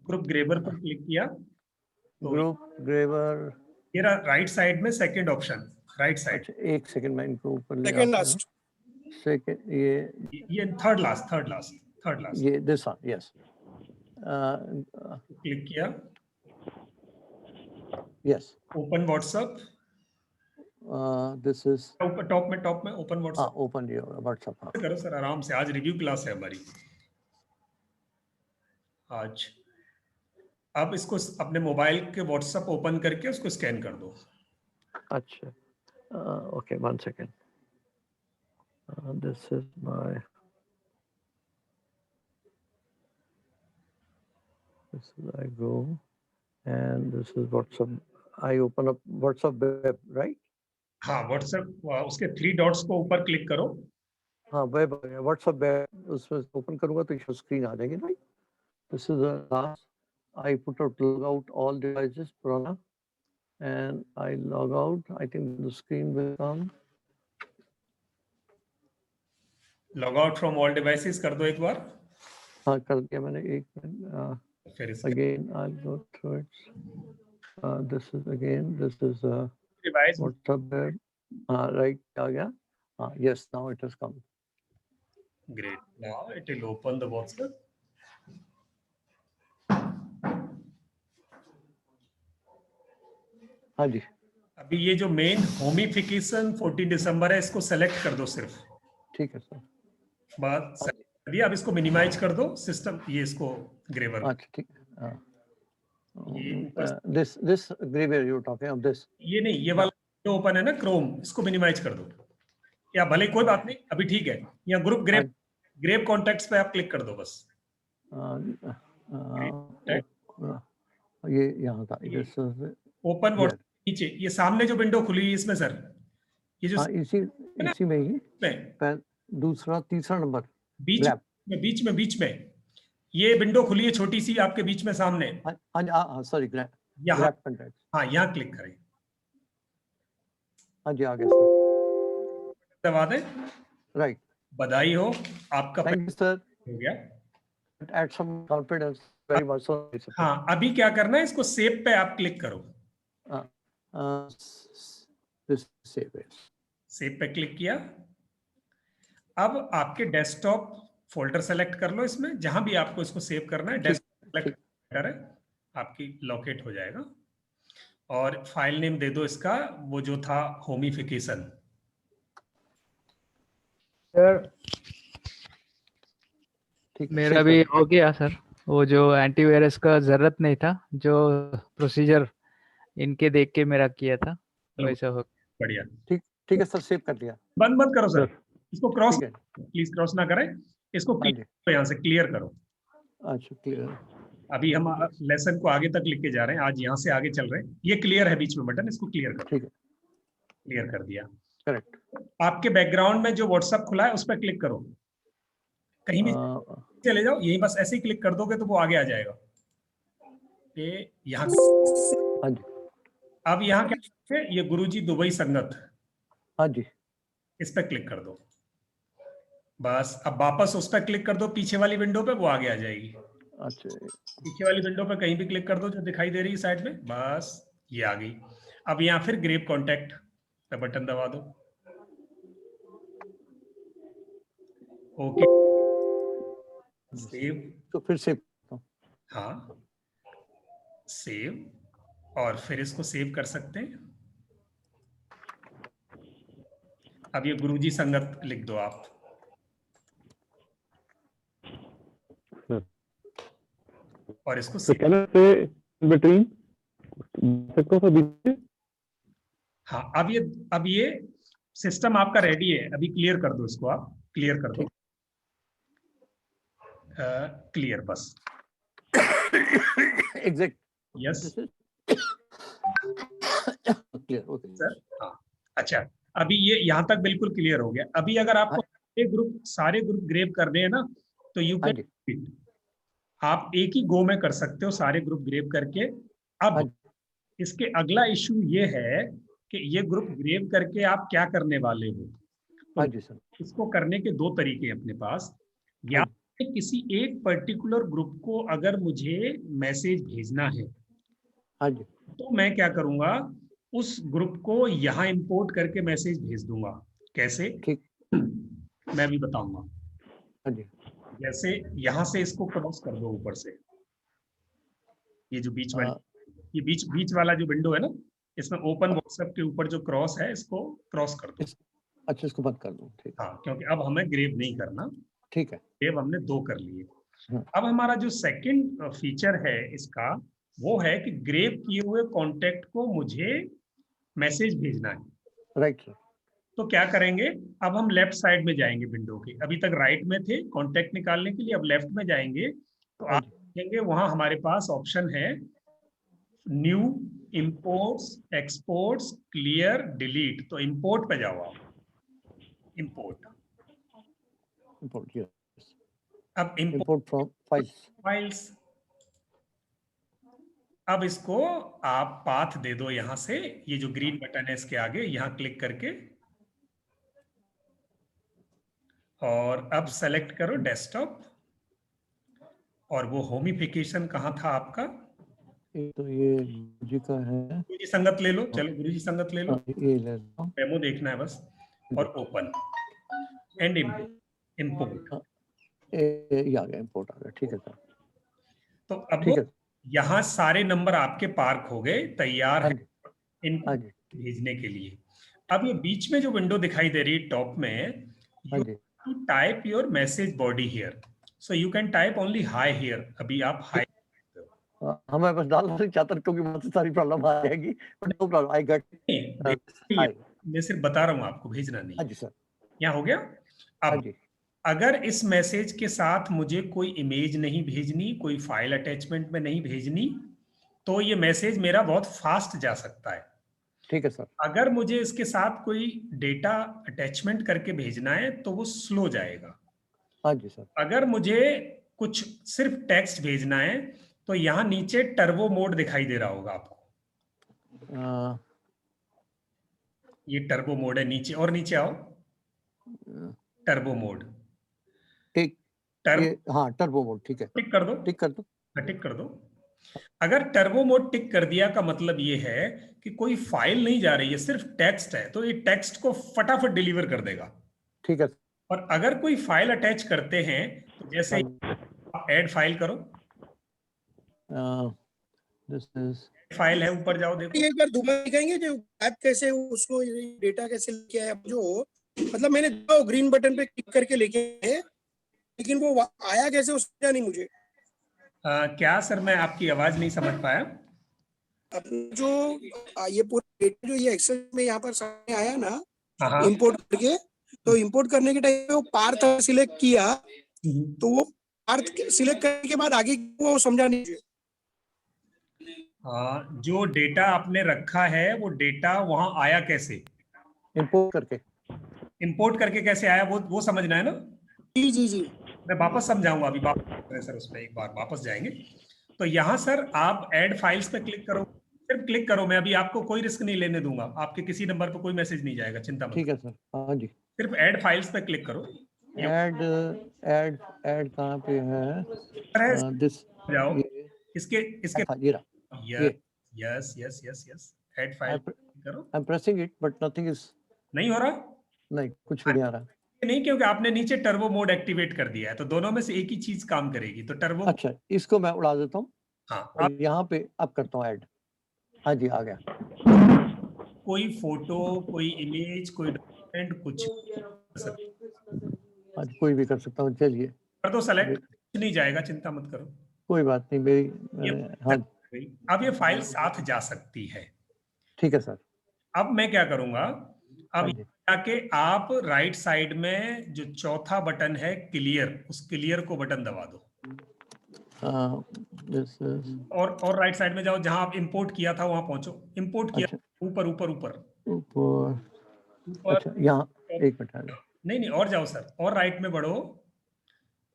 ग्रुप ग्रेवर पर क्लिक किया तो ग्रुप ग्रेवर। ये राइट साइड में सेकंड ऑप्शन, राइट साइड। अच्छा एक सेकंड, मैं इनको ऊपर ले सेकंड आता हूँ। लास्ट। सेकंड ये थर्ड लास्ट। ये दिस वन, यस। क्लिक किया, yes, open WhatsApp. This is ऊपर टॉप में open WhatsApp open your WhatsApp. करो सर, आराम से। आज रिव्यू क्लास है हमारी आज। अब इसको अपने मोबाइल के व्हाट्सएप ओपन करके उसको स्कैन कर दो। अच्छा, okay, one second. This is my, this is I go and this is WhatsApp. I open up WhatsApp web, right? हाँ, व्हाट्सएप उसके 3 डॉट्स को ऊपर क्लिक करो। हाँ, वेब WhatsApp web, उसमें ओपन करूंगा तो ये स्क्रीन आ जाएगी, right? This is the last. I put out log out all devices, Purana, and I log out. I think the screen will come. Log out from all devices कर दो एक बार। हाँ, कर दिया मैंने। एक मिनट। फिर इसके Again, I'll go through it. This is device WhatsApp web. Right, आ गया। Yes, now it has come. Great. Now it will open the WhatsApp. हाँ जी, अभी ये जो मेन होमिफिकेशन 14 दिसंबर है, इसको सेलेक्ट कर दो सिर्फ। ठीक है सर। बात select कर दिया। अब इसको मिनिमाइज कर दो सिस्टम, ये इसको ग्रेवर। अच्छा, ठीक है। ये this Graver you're talking of this. ये नहीं, ये वाला जो ओपन है ना क्रोम, इसको मिनिमाइज कर दो। या भले कोई बात नहीं, अभी ठीक है। यहाँ ग्रुप ग्रेव कॉन्टैक्ट्स पे आप क्लिक कर दो बस। ये यहाँ था। This is ओपन व्हाट्सएप नीचे ये सामने जो विंडो खुली है इसमें सर, ये जो इसी में ही में दूसरा तीसरा नंबर बीच में ये विंडो खुली है छोटी सी आपके बीच में सामने। सॉरी, यहाँ कॉन्टैक्ट। हाँ, यहाँ क्लिक करें। हाँ जी, आ गया सर। दबा दें। राइट, बधाई हो, आपका थैंक यू सर। हो गया। Add some confidence, very much so. हाँ, अभी क्या करना है, इसको सेव पे आप क्लिक करो। This save it. सेव पे क्लिक किया। अब आपके डेस्कटॉप फोल्डर सेलेक्ट कर लो, इसमें जहां भी आपको इसको सेव करना है डेस्कटॉप सेलेक्ट करें, आपकी लोकेट हो जाएगा। और फाइल नेम दे दो इसका, वो जो था होमिफिकेशन। मेरा भी हो गया सर। वो जो एंटीवायरस का जरूरत नहीं था, जो प्रोसीजर इनके देख के मेरा किया था, वैसा हो। बढ़िया, ठीक है सर, सेव कर दिया। बंद मत करो सर, इसको क्रॉस, ठीक है। प्लीज क्रॉस ना करें इसको, यहाँ से क्लियर करो। अच्छा, क्लियर। अभी हम लेसन को आगे तक लिख के जा रहे हैं, आज यहाँ से आगे चल रहे हैं। ये क्लियर है बीच में बटन, इसको क्लियर करो। ठीक है, क्लियर कर दिया। करेक्ट। आपके बैकग्राउंड में जो व्हाट्सएप खुला है उस पर क्लिक करो, कहीं भी चले जाओ, यही बस ऐसे ही क्लिक कर दोगे तो वो आगे आ जाएगा। ये यहाँ हाँ जी। अब यहाँ क्या है, ये गुरुजी दुबई संगत। हाँ जी, इस पर क्लिक कर दो बस। अब वापस उस पर क्लिक कर दो, पीछे वाली विंडो पे, वो आगे आ जाएगी। अच्छा, पीछे वाली विंडो पे कहीं भी क्लिक कर दो जो दिखाई दे रही है साइड में, बस ये आ गई। अब यहाँ फिर ग्रेव कॉन्टैक्ट पे बटन दबा दो। Okay, save. तो फिर सेव। हाँ, सेव। और फिर इसको सेव कर सकते हैं। अब ये गुरुजी संगत लिख दो आप। और इसको So can I say in between? सकता हूँ बीच में? हाँ, अब ये सिस्टम आपका रेडी है, अभी क्लियर कर दो इसको, आप क्लियर कर दो। क्लियर बस। Exact. Yes clear, okay sir. हाँ, अच्छा, अभी ये यहाँ तक बिल्कुल क्लियर हो गया। अभी अगर आपको सारे ग्रुप ग्रेप करने हैं ना, तो यू कैन, आप एक ही गो में कर सकते हो सारे ग्रुप ग्रेप करके। अब इसके अगला इशू ये है कि ये ग्रुप ग्रेप करके आप क्या करने वाले हो। हाँ जी सर। इसको करने के दो तरीके हैं अपने पास। या किसी एक पर्टिकुलर ग्रुप को अगर मुझे मैसेज भेजना है, हाँ जी, तो मैं क्या करूंगा, उस ग्रुप को यहाँ इंपोर्ट करके मैसेज भेज दूंगा। कैसे? ठीक, मैं भी बताऊंगा। हाँ जी। जैसे यहाँ से इसको क्रॉस कर दो ऊपर से, ये जो बीच वाली, ये बीच वाला जो विंडो है ना, इसमें ओपन व्हाट्सएप के ऊपर जो क्रॉस है, इसको क्रॉस कर दो। अच्छा, इसको बंद कर दूं, ठीक। हाँ, क्योंकि अब हमें ग्रेव नहीं करना। ठीक है, ग्रेव हमने 2 कर लिए। अब हमारा जो सेकंड फीचर है इसका, वो है कि ग्रेव किए हुए कॉन्टेक्ट को मुझे मैसेज भेजना है। Right sir. तो क्या करेंगे, अब हम लेफ्ट साइड में जाएंगे विंडो के, अभी तक राइट में थे कॉन्टेक्ट निकालने के लिए, अब लेफ्ट में जाएंगे तो आप देखेंगे वहां हमारे पास ऑप्शन है new, imports, exports, clear, delete. तो इंपोर्ट पे जाओ आप, इंपोर्ट। अब इंपोर्ट फ्रॉम फाइल्स। अब इसको आप पाथ दे दो यहाँ से, ये जो ग्रीन बटन है इसके आगे, यहाँ क्लिक करके, और अब सेलेक्ट करो डेस्कटॉप। और वो होमिफिकेशन कहाँ था आपका? तो ये गुरुजी का है। गुरुजी संगत ले लो, चलो गुरुजी संगत ले लो। ये ले लो, डेमो देखना है बस। और ओपन एंड इंपोर्ट। ये आ गया, इंपोर्ट आ गया। ठीक है सर। तो अब यहाँ सारे नंबर आपके पार्क हो गए, तैयार है इनको भेजने के लिए। अब ये बीच में जो विंडो दिखाई दे रही है टॉप में, you to type your message body here, so you can type only hi here. अभी आप हाई, हमें बस डाल चाहता क्योंकि बहुत सारी प्रॉब्लम आ जाएगी, but no problem, I get. मैं सिर्फ बता रहा हूँ आपको, भेजना नहीं। हाँ जी सर। यहाँ हो गया। अब अगर इस मैसेज के साथ मुझे कोई इमेज नहीं भेजनी, कोई फाइल अटैचमेंट में नहीं भेजनी, तो ये मैसेज मेरा बहुत फास्ट जा सकता है। ठीक है सर। अगर मुझे इसके साथ कोई डेटा अटैचमेंट करके भेजना है तो वो स्लो जाएगा। हाँ जी सर। अगर मुझे कुछ सिर्फ टेक्स्ट भेजना है तो यहाँ नीचे टर्बो मोड दिखाई दे रहा होगा आपको। ये टर्बो मोड है, नीचे और नीचे आओ, टर्बो मोड। ठीक, हाँ टर्बो मोड, ठीक है। टिक कर दो, टिक कर दो, टिक कर दो। अगर टर्बो मोड टिक कर दिया का मतलब ये है कि कोई फाइल नहीं जा रही है, सिर्फ टेक्स्ट है, तो ये टेक्स्ट को फटाफट डिलीवर कर देगा। ठीक है। और अगर कोई फाइल अटैच करते हैं तो जैसे ऐड फाइल करो, दिस इज फाइल है, ऊपर जाओ देखो। एक बार दोबारा दिखाएंगे जो ऐप कैसे उसको डेटा कैसे लेके आया, जो मतलब मैंने ग्रीन बटन पे क्लिक करके लेके आए, लेकिन वो आया कैसे उसका नहीं मुझे। क्या सर, मैं आपकी आवाज नहीं समझ पाया। अब जो ये पूरा डेटा जो ये एक्सेल में यहाँ पर सामने आया ना, इंपोर्ट करके, तो इंपोर्ट करने के टाइम पे वो पार्ट सिलेक्ट किया, तो वो पार्ट सिलेक्ट करने के बाद आगे वो समझा नहीं मुझे। जो डेटा आपने रखा है वो डेटा वहां आया कैसे? इंपोर्ट करके कैसे आया, वो समझना है ना। जी जी जी, मैं वापस समझाऊंगा अभी। वापस सर उस पर एक बार वापस जाएंगे। तो यहाँ सर आप ऐड फाइल्स पे क्लिक करो, सिर्फ क्लिक करो। मैं अभी आपको कोई रिस्क नहीं लेने दूंगा, आपके किसी नंबर पे कोई मैसेज नहीं जाएगा, चिंता मत। ठीक है सर। हाँ जी, सिर्फ ऐड फाइल्स पे क्लिक करो। ऐड कहाँ पे है? दिस जाओ, इसके yes yes yes yes, add file करो। I am pressing it but nothing is, नहीं हो रहा। नहीं, कुछ भी नहीं आ रहा। नहीं, क्योंकि आपने नीचे टर्बो मोड एक्टिवेट कर दिया है, तो दोनों में से एक ही चीज काम करेगी। तो टर्बो, अच्छा, इसको मैं उड़ा देता हूँ। हाँ, यहाँ पे अब करता हूँ ऐड। हाँ जी, आ गया। कोई फोटो, कोई इमेज, कोई डॉक्यूमेंट, कुछ आज कोई भी कर सकता हूँ, चलिए कर दो सेलेक्ट, कुछ नहीं जाएगा, चिंता मत करो। कोई बात नहीं, मेरी हाँ अब ये फाइल साथ जा सकती है। ठीक है सर। अब मैं क्या करूंगा, अब हाँ जी। जाके आप राइट साइड में जो चौथा बटन है क्लियर, उस क्लियर को बटन दबा दो। और राइट साइड में जाओ, जहां आप इंपोर्ट किया था वहां पहुंचो। इंपोर्ट किया, ऊपर ऊपर ऊपर ऊपर। अच्छा, यहाँ एक मिनट, नहीं और जाओ सर, और राइट में बढ़ो,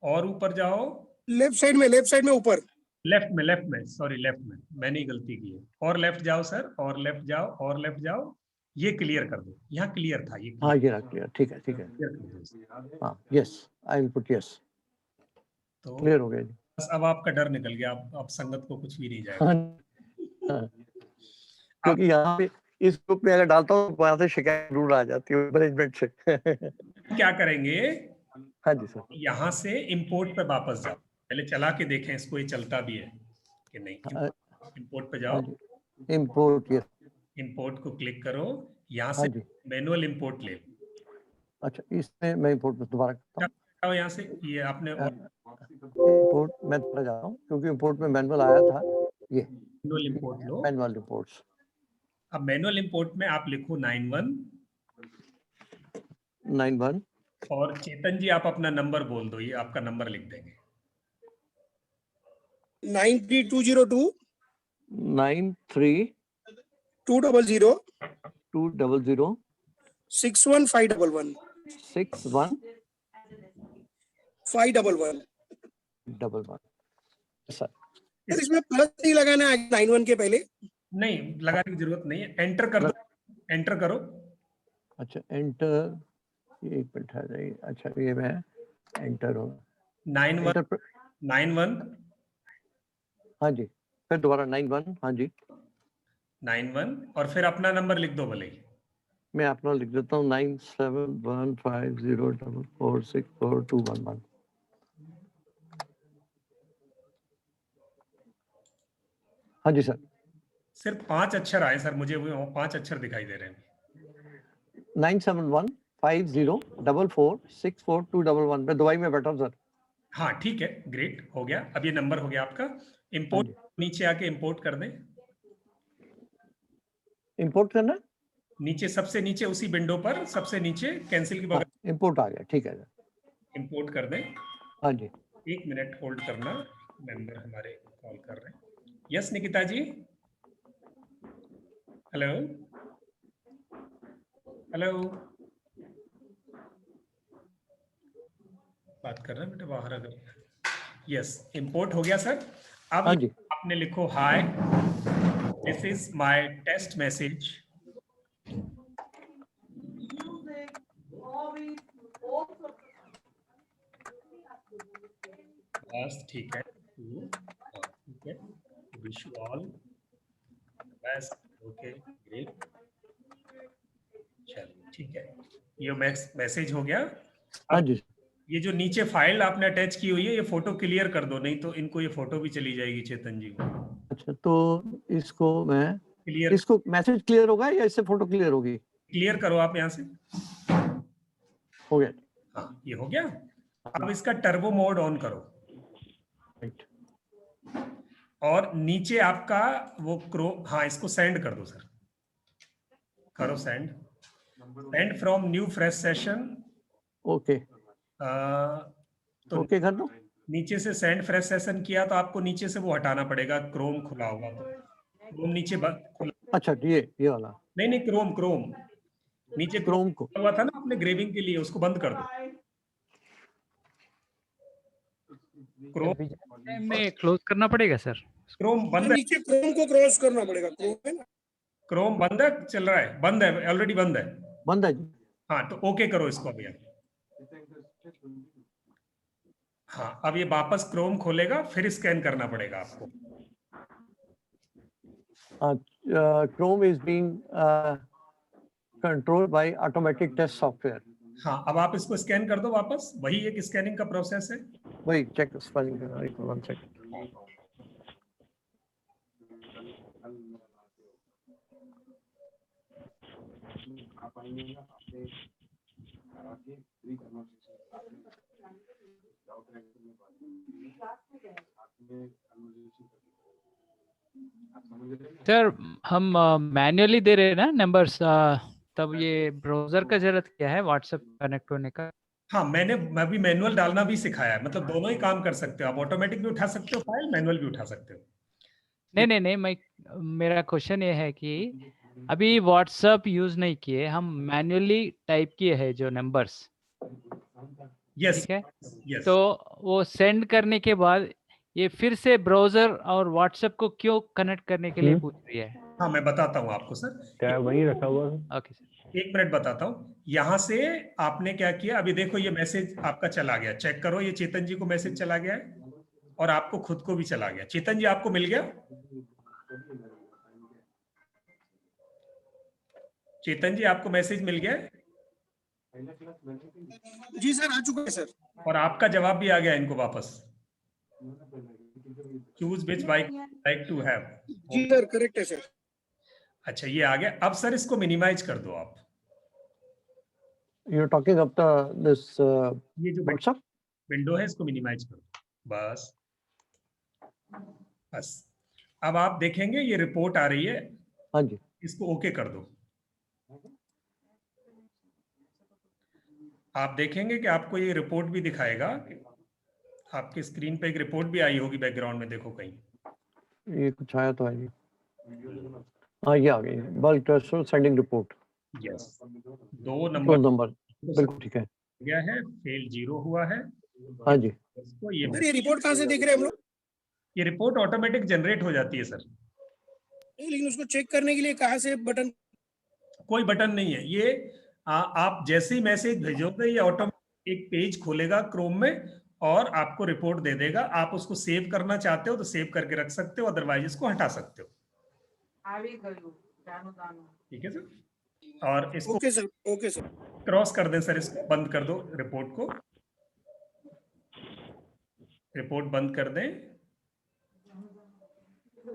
और ऊपर जाओ, लेफ्ट साइड में ऊपर, लेफ्ट में सॉरी, लेफ्ट में मैंने ही गलती की है। और लेफ्ट जाओ सर, और लेफ्ट जाओ, और लेफ्ट जाओ, ये क्लियर कर दो। यहाँ क्लियर था, ये हाँ, ये रख लिया, ठीक है ठीक है। हाँ, yes, I will put yes. तो क्लियर हो गया जी। बस अब आपका डर निकल गया, अब संगत को कुछ भी नहीं जाएगा। हाँ, क्योंकि यहाँ पे इस ग्रुप में अगर डालता हूँ वहां से शिकायत जरूर आ जाती है मैनेजमेंट से। क्या करेंगे, हाँ जी सर, यहाँ से इंपोर्ट पे वापस जाओ, पहले चला के देखें इसको, ये चलता भी है कि नहीं। इंपोर्ट पे जाओ, इंपोर्ट, यस, इंपोर्ट को क्लिक करो, यहाँ हाँ से मैनुअल इंपोर्ट ले। अच्छा, इसमें मैं इंपोर्ट में दोबारा करता हूँ। यहाँ से ये आपने इंपोर्ट में दोबारा जा रहा हूँ, क्योंकि इंपोर्ट में मैनुअल आया था। ये मैनुअल इंपोर्ट लो, मैनुअल इंपोर्ट्स। अब मैनुअल इंपोर्ट में आप लिखो 91 और चेतन जी आप अपना नंबर बोल दो, ये आपका नंबर लिख देंगे। 93202 93 200 200 61511 511 सर। इसमें प्लस नहीं लगाना है 91 के पहले? नहीं, लगाने की जरूरत नहीं है, एंटर कर दो, एंटर करो। अच्छा, एंटर, एक मिनट है जी। अच्छा, ये मैं एंटर हो 91 हाँ जी, फिर दोबारा 91, हाँ जी 91 और फिर अपना नंबर लिख दो भले ही। मैं अपना लिख देता हूँ 971504464211। हाँ जी सर। सिर्फ 5 अक्षर आए सर, मुझे वो 5 अक्षर दिखाई दे रहे हैं। 971504464211 पे दवाई में बैठा हूँ सर। हाँ ठीक है, ग्रेट, हो गया। अब ये नंबर हो गया आपका। इंपोर्ट नीचे आके इंपोर्ट कर दें। इंपोर्ट करना, नीचे सबसे नीचे उसी विंडो पर सबसे नीचे कैंसिल के बगल इंपोर्ट आ गया, ठीक है सर। इंपोर्ट कर दें। हाँ जी, 1 मिनट होल्ड करना, मेंबर हमारे कॉल कर रहे हैं। यस निकिता जी, हेलो हेलो, बात कर रहे हैं बेटा बाहर अगर। यस, इंपोर्ट हो गया सर। अब हाँ जी, आपने लिखो hi, this is my test message. बस ठीक है, ठीक है, wish you all best, okay great, चलो ठीक है, ये मैसेज हो गया। हाँ जी। ये जो नीचे फाइल आपने अटैच की हुई है, ये फोटो क्लियर कर दो, नहीं तो इनको ये फोटो भी चली जाएगी चेतन जी को। अच्छा, तो इसको मैं क्लियर, इसको मैसेज क्लियर होगा या इससे फोटो क्लियर होगी? क्लियर करो आप यहाँ से। हो गया। हाँ, ये हो गया। अब इसका टर्बो मोड ऑन करो। राइट। और नीचे आपका वो हाँ, इसको सेंड कर दो सर, करो send from new fresh session. Okay, तो ओके कर दो। नीचे से सेंड फ्रेश सेशन किया तो आपको नीचे से वो हटाना पड़ेगा, क्रोम खुला होगा तो क्रोम नीचे खुला। अच्छा, ये वाला नहीं क्रोम नीचे क्रोम को हुआ था ना आपने ग्रेविंग के लिए, उसको बंद कर दो। क्रोम में क्लोज करना पड़ेगा सर? क्रोम बंद है, नीचे क्रोम को क्रॉस करना पड़ेगा। क्रोम है ना, क्रोम बंद है, चल रहा है, बंद है, ऑलरेडी बंद है। बंद है जी। हाँ, तो ओके करो इसको अभी। हाँ, अब ये वापस क्रोम खोलेगा, फिर स्कैन करना पड़ेगा आपको। Chrome is being controlled by automatic test software. हाँ, अब आप इसको स्कैन कर दो वापस, वही एक स्कैनिंग का प्रोसेस है। वही चेक स्पेलिंग करना है, 1 सेकंड। सर हम मैन्युअली दे रहे हैं ना नंबर्स, तब ये ब्राउजर का जरूरत क्या है व्हाट्सएप कनेक्ट होने का? हाँ, मैं भी मैनुअल डालना भी सिखाया है, मतलब दोनों ही काम कर सकते हो आप, ऑटोमेटिक भी उठा सकते हो फाइल, मैनुअल भी उठा सकते हो। नहीं, मेरा क्वेश्चन ये है कि अभी व्हाट्सएप यूज नहीं किए, हम मैन्युअली टाइप किए हैं जो नंबर्स, यस ठीक है? यस। तो वो सेंड करने के बाद ये फिर से ब्राउजर और व्हाट्सएप को क्यों कनेक्ट करने के लिए पूछ रही है? हाँ, मैं बताता हूँ आपको सर, क्या वहीं रखा हुआ है? ओके सर, 1 मिनट बताता हूँ। यहाँ से आपने क्या किया, अभी देखो ये मैसेज आपका चला गया, चेक करो, ये चेतन जी को मैसेज चला गया है और आपको खुद को भी चला गया। चेतन जी आपको मिल गया? चेतन जी आपको मैसेज मिल गया? जी सर, आ चुका है सर। और आपका जवाब भी आ गया इनको वापस, choose which bike like to have. जी सर, करेक्ट है सर। अच्छा, ये आ गया। अब सर इसको मिनिमाइज कर दो आप। You're talking of this ये जो WhatsApp? विंडो है इसको मिनिमाइज करो, बस बस। अब आप देखेंगे ये रिपोर्ट आ रही है। हाँ जी। इसको ओके कर दो। आप देखेंगे कि आपको ये रिपोर्ट भी दिखाएगा, आपके स्क्रीन पे एक रिपोर्ट भी आई होगी बैकग्राउंड में, देखो कहीं। ये कुछ आया तो है जी। हाँ, ये आ गई bulk transfer sending report. Yes, 2 number बिल्कुल ठीक है। गया है, फेल 0 हुआ है। हाँ जी। इसको ये सर, ये रिपोर्ट कहाँ से देख रहे हैं हम लोग? ये रिपोर्ट ऑटोमेटिक जनरेट हो जाती है सर। नहीं, लेकिन उसको चेक करने के लिए कहाँ से बटन? कोई बटन नहीं है ये। आप जैसे ही मैसेज भेजोगे ये ऑटोमेटिक एक पेज खोलेगा क्रोम में और आपको रिपोर्ट दे देगा। आप उसको सेव करना चाहते हो तो सेव करके रख सकते हो, अदरवाइज इसको हटा सकते हो। ठीक है सर। और इसको okay sir, okay sir. Cross कर दें सर, इसको बंद कर दो, रिपोर्ट को रिपोर्ट बंद कर दें।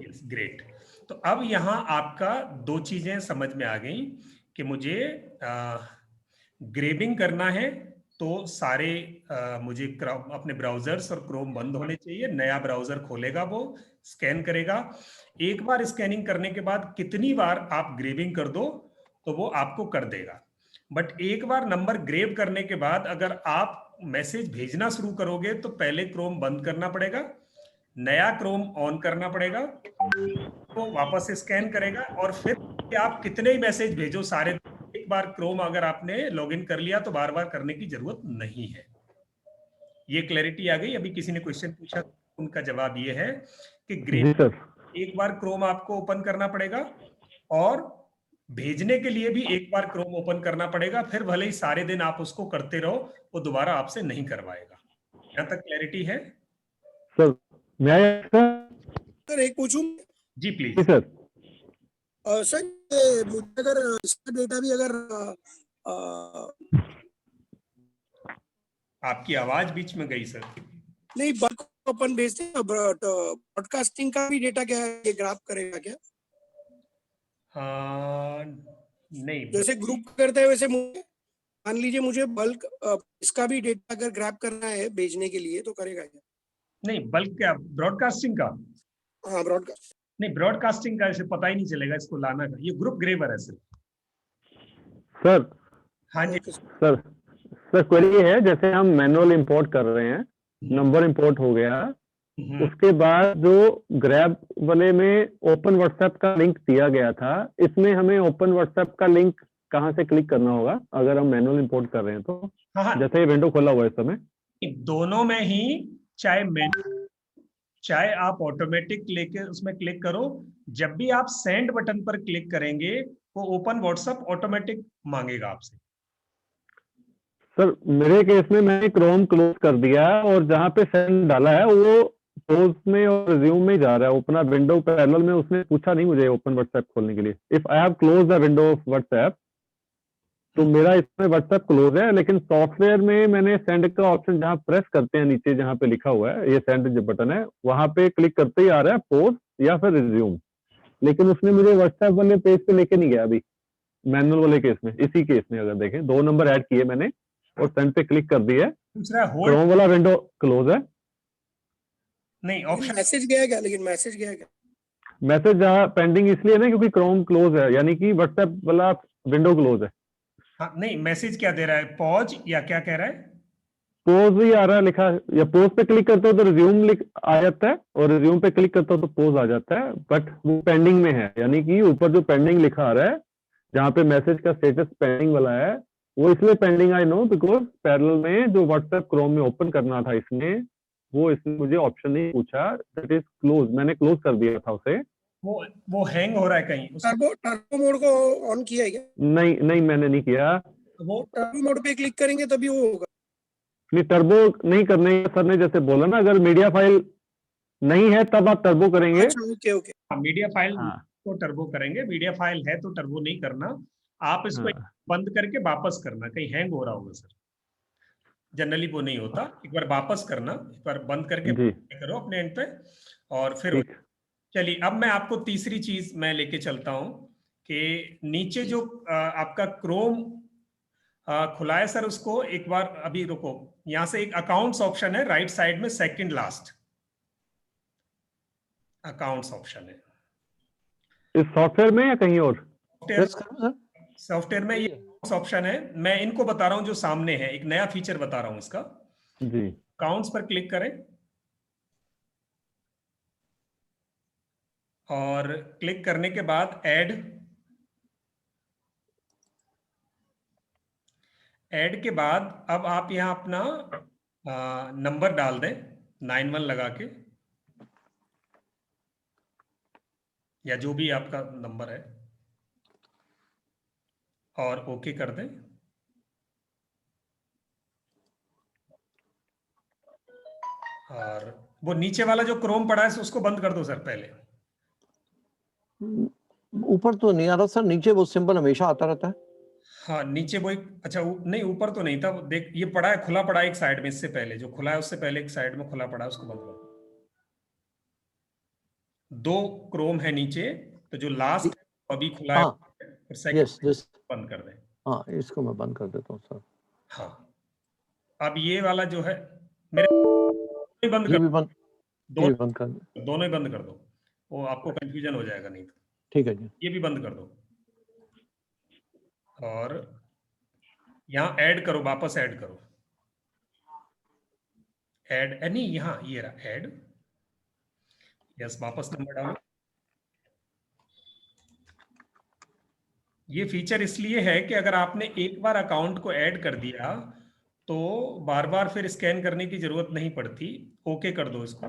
Yes, great. तो अब यहाँ आपका 2 चीजें समझ में आ गई कि मुझे ग्रेबिंग करना है तो सारे मुझे अपने ब्राउजर्स और क्रोम बंद होने चाहिए। नया ब्राउजर खोलेगा, वो स्कैन करेगा। एक बार स्कैनिंग करने के बाद कितनी बार आप ग्रेबिंग कर दो तो वो आपको कर देगा। बट एक बार नंबर ग्रेब करने के बाद अगर आप मैसेज भेजना शुरू करोगे तो पहले क्रोम बंद करना पड़ेगा, नया क्रोम ऑन करना पड़ेगा, तो वापस से स्कैन करेगा और फिर आप कितने ही मैसेज भेजो सारे, एक बार क्रोम अगर आपने लॉगिन कर लिया तो बार बार करने की जरूरत नहीं है। ये क्लैरिटी आ गई? अभी किसी ने क्वेश्चन पूछा, उनका जवाब ये है कि ग्रेट, एक बार क्रोम आपको ओपन करना पड़ेगा और भेजने के लिए भी एक बार क्रोम ओपन करना पड़ेगा। फिर भले ही सारे दिन आप उसको करते रहो, वो दोबारा आपसे नहीं करवाएगा। यहाँ तक क्लैरिटी है? सर सर, एक पूछूं? जी प्लीज। सर सर, मुझे अगर इसका डेटा भी अगर आपकी आवाज बीच में गई सर। नहीं, बल्क ओपन भेजते हैं, ब्रॉडकास्टिंग का भी डेटा क्या है, ये ग्राफ करेगा क्या? नहीं, जैसे ग्रुप करते हैं वैसे मान लीजिए मुझे बल्क इसका भी डेटा अगर ग्रैब करना है भेजने के लिए तो करेगा क्या? नहीं, बल्क क्या, ब्रॉडकास्टिंग का? हाँ, ब्रॉडकास्ट नहीं, ब्रॉडकास्टिंग का इसे पता ही नहीं चलेगा इसको लाना का, ये ग्रुप ग्रेबर है सिर्फ। सर हाँ जी सर क्वेरी है, जैसे हम मैनुअल इंपोर्ट कर रहे हैं, नंबर इंपोर्ट हो गया, उसके बाद जो ग्रैब वाले में ओपन व्हाट्सएप का लिंक दिया गया था, इसमें हमें ओपन व्हाट्सएप का लिंक कहाँ से क्लिक करना होगा अगर हम मैनुअल इंपोर्ट कर रहे हैं तो? हाँ, जैसे ये विंडो खोला हुआ है इस समय, दोनों में ही, चाहे आप ऑटोमेटिक लेके उसमें क्लिक करो, जब भी आप सेंड बटन पर क्लिक करेंगे वो ओपन व्हाट्सएप ऑटोमेटिक मांगेगा आपसे। सर मेरे केस में मैंने क्रोम क्लोज कर दिया और जहाँ पे सेंड डाला है वो क्लोज में और रिज्यूम में जा रहा है, ओपन विंडो पैरेलल में उसने पूछा नहीं मुझे ओपन व्हाट्सएप खोलने के लिए। If I have close the window of WhatsApp तो मेरा इसमें व्हाट्सएप क्लोज है, लेकिन सॉफ्टवेयर में मैंने सेंड का ऑप्शन जहाँ प्रेस करते हैं नीचे जहाँ पे लिखा हुआ है ये सेंड जो बटन है, वहां पे क्लिक करते ही आ रहा है पोस्ट या फिर रिज्यूम, लेकिन उसने मुझे व्हाट्सएप वाले पेज पे लेके नहीं गया अभी। मैनुअल वाले केस में, इसी केस में अगर देखें 2 नंबर ऐड किए मैंने और सेंड पे क्लिक कर दिया है, दूसरा होल्ड क्रोम वाला विंडो क्लोज है। नहीं, ऑप्शन मैसेज गया क्या? लेकिन मैसेज गया क्या? मैसेज पेंडिंग इसलिए ना क्योंकि क्रोम क्लोज है, यानी कि व्हाट्सएप वाला विंडो क्लोज है। हाँ, नहीं मैसेज क्या दे रहा है, पॉज या क्या कह रहा है? पोज ही आ रहा है लिखा, या पोज पे क्लिक करते हो तो रिज्यूम लिख आ जाता है, और रिज्यूम पे क्लिक करते हो तो पोज आ जाता है, बट वो पेंडिंग में है, यानी कि ऊपर जो पेंडिंग लिखा आ रहा है जहाँ पे मैसेज का स्टेटस पेंडिंग वाला है, वो इसलिए pending I know because parallel में जो व्हाट्सएप क्रोम में ओपन करना था इसने, वो इसने मुझे ऑप्शन नहीं पूछा, दैट इज क्लोज, मैंने क्लोज कर दिया था उसे। वो हैंग हो रहा है कहीं टर्बो मोड को ऑन किया है क्या? नहीं नहीं, मैंने नहीं किया। वो टर्बो मोड पे क्लिक करेंगे तभी वो होगा। नहीं, टर्बो नहीं करने सर ने जैसे बोला ना, अगर मीडिया फाइल नहीं है तब आप टर्बो करेंगे। अच्छा, ओके ओके। मीडिया फाइल हाँ। तो टर्बो करेंगे, मीडिया फाइल है तो टर्बो नहीं करना, आप इसको बंद करके वापस करना, कहीं हैंग हो रहा होगा सर, जनरली वो नहीं होता, एक बार वापस करना, एक बार बंद करके करो अपने एंड पे और फिर। चलिए अब मैं आपको तीसरी चीज मैं लेके चलता हूं कि नीचे जो आपका क्रोम खुला है सर, उसको एक बार अभी रुको, यहां से एक अकाउंट्स ऑप्शन है राइट साइड में, सेकंड लास्ट अकाउंट्स ऑप्शन है इस सॉफ्टवेयर में या कहीं और? सॉफ्टवेयर में ये ऑप्शन है, मैं इनको बता रहा हूं जो सामने है, एक नया फीचर बता रहा हूं इसका जी। अकाउंट्स पर क्लिक करें और क्लिक करने के बाद ऐड के बाद अब आप यहां अपना नंबर डाल दें 91 लगा के, या जो भी आपका नंबर है, और ओके कर दें। और वो नीचे वाला जो क्रोम पड़ा है उसको बंद कर दो सर पहले। ऊपर तो नहीं आ रहा सर, नीचे वो सिंबल हमेशा आता रहता है। हाँ नीचे वो एक, अच्छा नहीं ऊपर तो नहीं था, देख ये पड़ा है, खुला पड़ा है एक साइड में, इससे पहले जो खुला है उससे पहले एक साइड में खुला पड़ा है, उसको बंद कर दो। 2 क्रोम है नीचे, तो जो लास्ट अभी खुला है फिर सेकंड बंद कर दें। हाँ इसको मैं बंद कर देता हूँ सर। हाँ अब ये वाला जो है मेरे बंद कर, दोनों ही बंद कर दो, वो आपको कंफ्यूजन हो जाएगा नहीं तो। ठीक है जी, ये भी बंद कर दो और यहाँ ऐड करो, वापस ऐड करो, ऐड नहीं यहाँ ये रहा ऐड, यस वापस नंबर डालो। ये फीचर इसलिए है कि अगर आपने एक बार अकाउंट को ऐड कर दिया तो बार बार फिर स्कैन करने की जरूरत नहीं पड़ती, ओके कर दो इसको।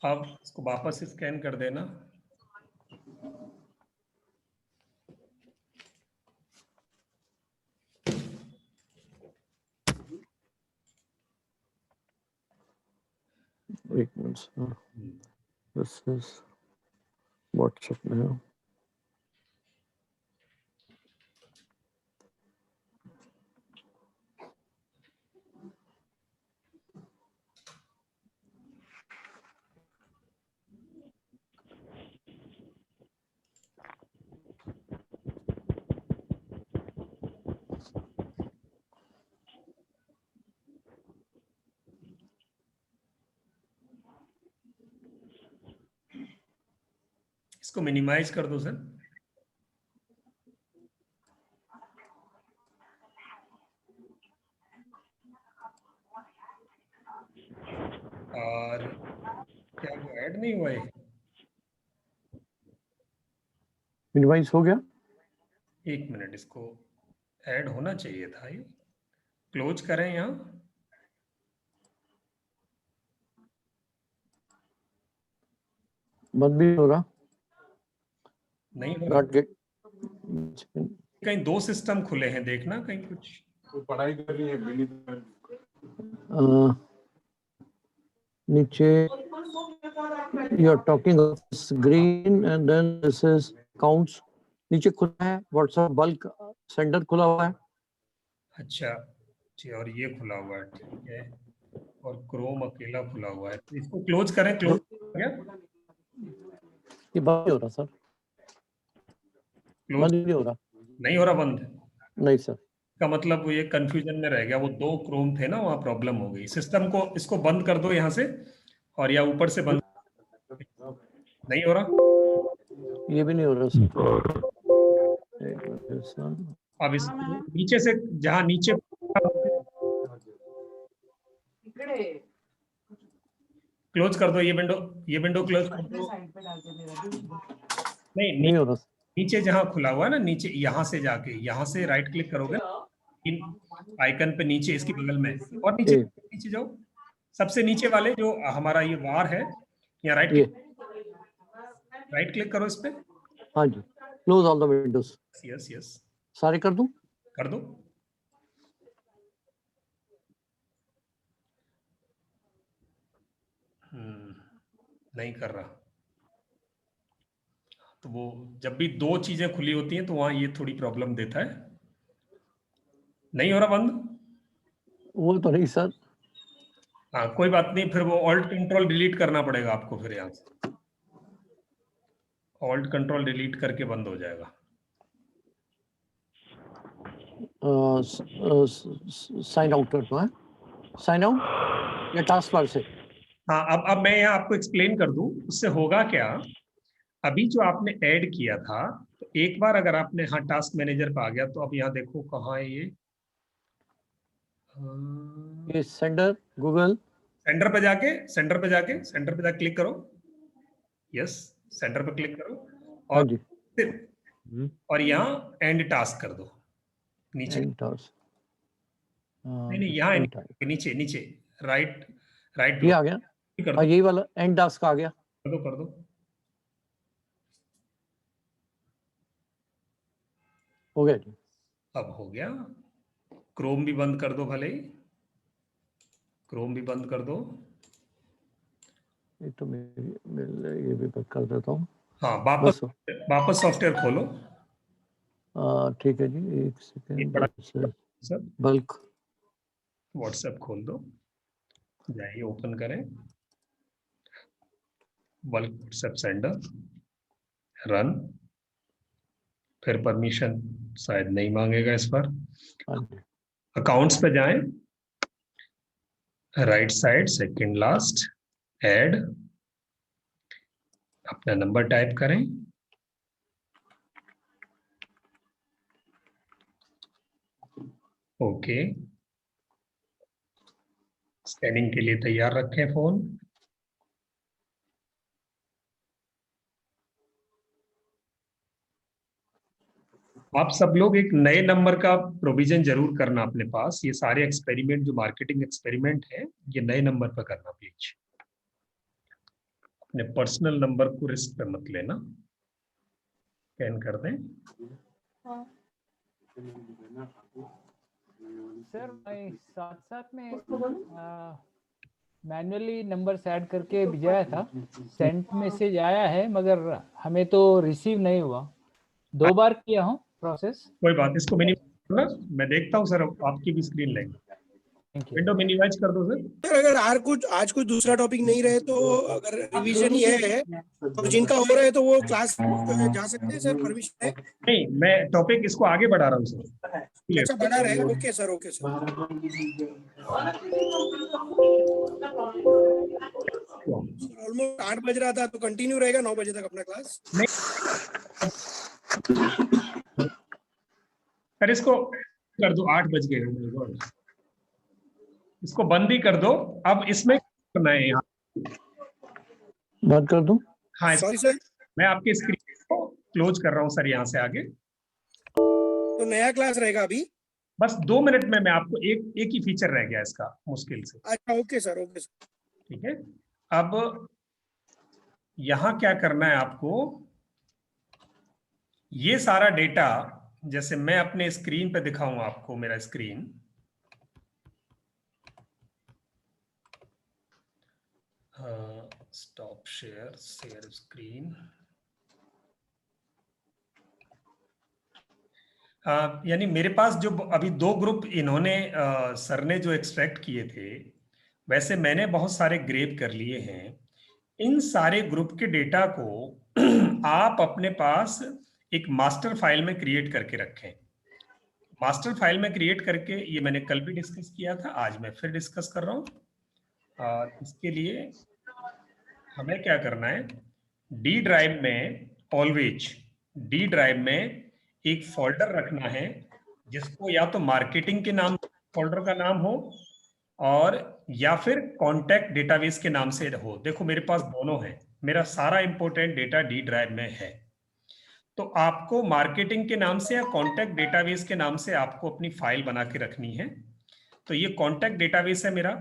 अब इसको वापस स्कैन कर देना। एक मिनट, दिस इज व्हाट्सएप में। इसको मिनिमाइज कर दो सर। और क्या वो ऐड नहीं हुआ है? मिनिमाइज हो गया? एक मिनट, इसको ऐड होना चाहिए था, ये क्लोज करें यहाँ, बंद भी हो रहा नहीं हो रहा। कहीं 2 सिस्टम खुले हैं, देखना कहीं कुछ तो पढ़ाई कर रही है नीचे you are talking green and then this is counts, नीचे खुला है व्हाट्सएप बल्क सेंडर खुला हुआ है। अच्छा जी, और ये खुला हुआ है, ठीक है, और क्रोम अकेला खुला हुआ है, तो इसको क्लोज करें। क्लोज हो गया? ये बात हो रहा सर, बंद नहीं हो रहा। नहीं हो रहा बंद? नहीं सर। का मतलब वो ये कंफ्यूजन में रह गया, वो 2 क्रोम थे ना, वहाँ प्रॉब्लम हो गई। सिस्टम को इसको बंद कर दो यहाँ से, और या ऊपर से बंद। नहीं हो रहा? ये भी नहीं हो रहा सर। अब इस नीचे से, जहाँ नीचे क्लोज कर दो, ये विंडो क्लोज कर दो। नहीं हो रहा। नीचे जहाँ खुला हुआ है ना, नीचे यहाँ से जाके, यहाँ से राइट क्लिक करोगे इन आइकन पे नीचे, इसकी बगल में, और नीचे जाओ, सबसे नीचे वाले जो हमारा ये वार है, यहाँ राइट क्लिक करो इस पे। हाँ जी, close all the windows. Yes सारे कर दूं? कर दो। नहीं कर रहा। तो वो जब भी 2 चीजें खुली होती हैं तो वहां ये थोड़ी प्रॉब्लम देता है। नहीं हो रहा बंद? वो तो नहीं सर। हाँ कोई बात नहीं, फिर वो ऑल्ट कंट्रोल डिलीट करना पड़ेगा आपको, फिर यहाँ से ऑल्ट कंट्रोल डिलीट करके बंद हो जाएगा। साइन आउट करना है, साइन आउट या टास्क बार से? हाँ अब मैं यहाँ आपको एक्सप्लेन कर दूं, उससे होगा क्या। अभी जो आपने ऐड किया था, तो एक बार अगर आपने, हाँ टास्क मैनेजर पे आ गया, तो अब यहाँ देखो कहाँ है ये सेंडर, गूगल सेंटर पे जाके क्लिक करो। यस, सेंटर पे क्लिक करो, और यहाँ एंड टास्क कर दो नीचे। नहीं यहाँ नीचे राइट ये आ गया, यही वाला एंड टास्क आ गया। कर दो। हो गया जी। अब हो गया। क्रोम भी बंद कर दो, भले ही क्रोम भी बंद कर दो। ये तो ये भी बंद कर देता हूँ। हाँ वापस सॉफ्टवेयर खोलो। ठीक है जी, एक सेकंड। बल्क व्हाट्सएप खोल दो, जाइए ओपन करें बल्क व्हाट्सएप सेंडर, रन। फिर परमिशन शायद नहीं मांगेगा इस पर। अकाउंट्स पे जाएं, right side second last, add, अपना नंबर टाइप करें, ओके। स्कैनिंग के लिए तैयार रखें फोन। आप सब लोग एक नए नंबर का प्रोविजन जरूर करना अपने पास। ये सारे एक्सपेरिमेंट जो मार्केटिंग एक्सपेरिमेंट है, ये नए नंबर पर करना प्लीज। अपने पर्सनल नंबर को रिस्क पे मत लेना। स्कैन कर दें। सर मैं साथ में मैन्युअली नंबर ऐड करके भेजा था, सेंट मैसेज आया है, मगर हमें तो रिसीव नहीं हुआ। 2 बार किया हूँ प्रोसेस। कोई बात, इसको मिनिमाइज करना, मैं देखता हूँ सर, आपकी भी स्क्रीन लेंगे। विंडो मिनिमाइज कर दो सर। अगर आज कुछ दूसरा टॉपिक नहीं रहे, तो अगर रिवीजन ही है, तो जिनका हो रहा है तो वो क्लास जा सकते हैं सर, परमिशन है? नहीं, मैं टॉपिक इसको आगे बढ़ा रहा हूँ सर। अच्छा बढ़ा रहे हैं, ओके सर। ऑलमोस्ट 8 बज रहा था, तो कंटिन्यू रहेगा 9 बजे तक अपना क्लास। सर इसको कर दो, 8 बज गए, इसको बंद ही कर दो। अब इसमें करना है, यहाँ बंद कर दूं? हाँ सॉरी सर, मैं आपके स्क्रीन को क्लोज कर रहा हूँ सर, यहाँ से आगे। तो नया क्लास रहेगा अभी? बस 2 मिनट में मैं आपको एक ही फीचर रह गया इसका, मुश्किल से। अच्छा ओके सर। ठीक है, अब यहाँ क्या करना है आपको, ये सारा डेटा, जैसे मैं अपने स्क्रीन पे दिखाऊंगा आपको, मेरा स्क्रीन, स्टॉप शेयर स्क्रीन। यानी मेरे पास जो अभी 2 ग्रुप इन्होंने सर ने जो एक्सट्रैक्ट किए थे, वैसे मैंने बहुत सारे ग्रेप कर लिए हैं। इन सारे ग्रुप के डेटा को आप अपने पास एक मास्टर फाइल में क्रिएट करके रखें। मास्टर फाइल में क्रिएट करके, ये मैंने कल भी डिस्कस किया था, आज मैं फिर डिस्कस कर रहा हूँ। इसके लिए हमें क्या करना है, डी ड्राइव में ऑलवेज डी ड्राइव में एक फोल्डर रखना है जिसको या तो मार्केटिंग के नाम फोल्डर का नाम हो और या फिर कॉन्टैक्ट डेटाबेस के नाम से हो। देखो मेरे पास दोनों है, मेरा सारा इंपॉर्टेंट डेटा डी ड्राइव में है। तो आपको मार्केटिंग के नाम से या कॉन्टैक्ट डेटाबेस के नाम से आपको अपनी फाइल बना के रखनी है। तो ये कॉन्टैक्ट डेटाबेस है मेरा,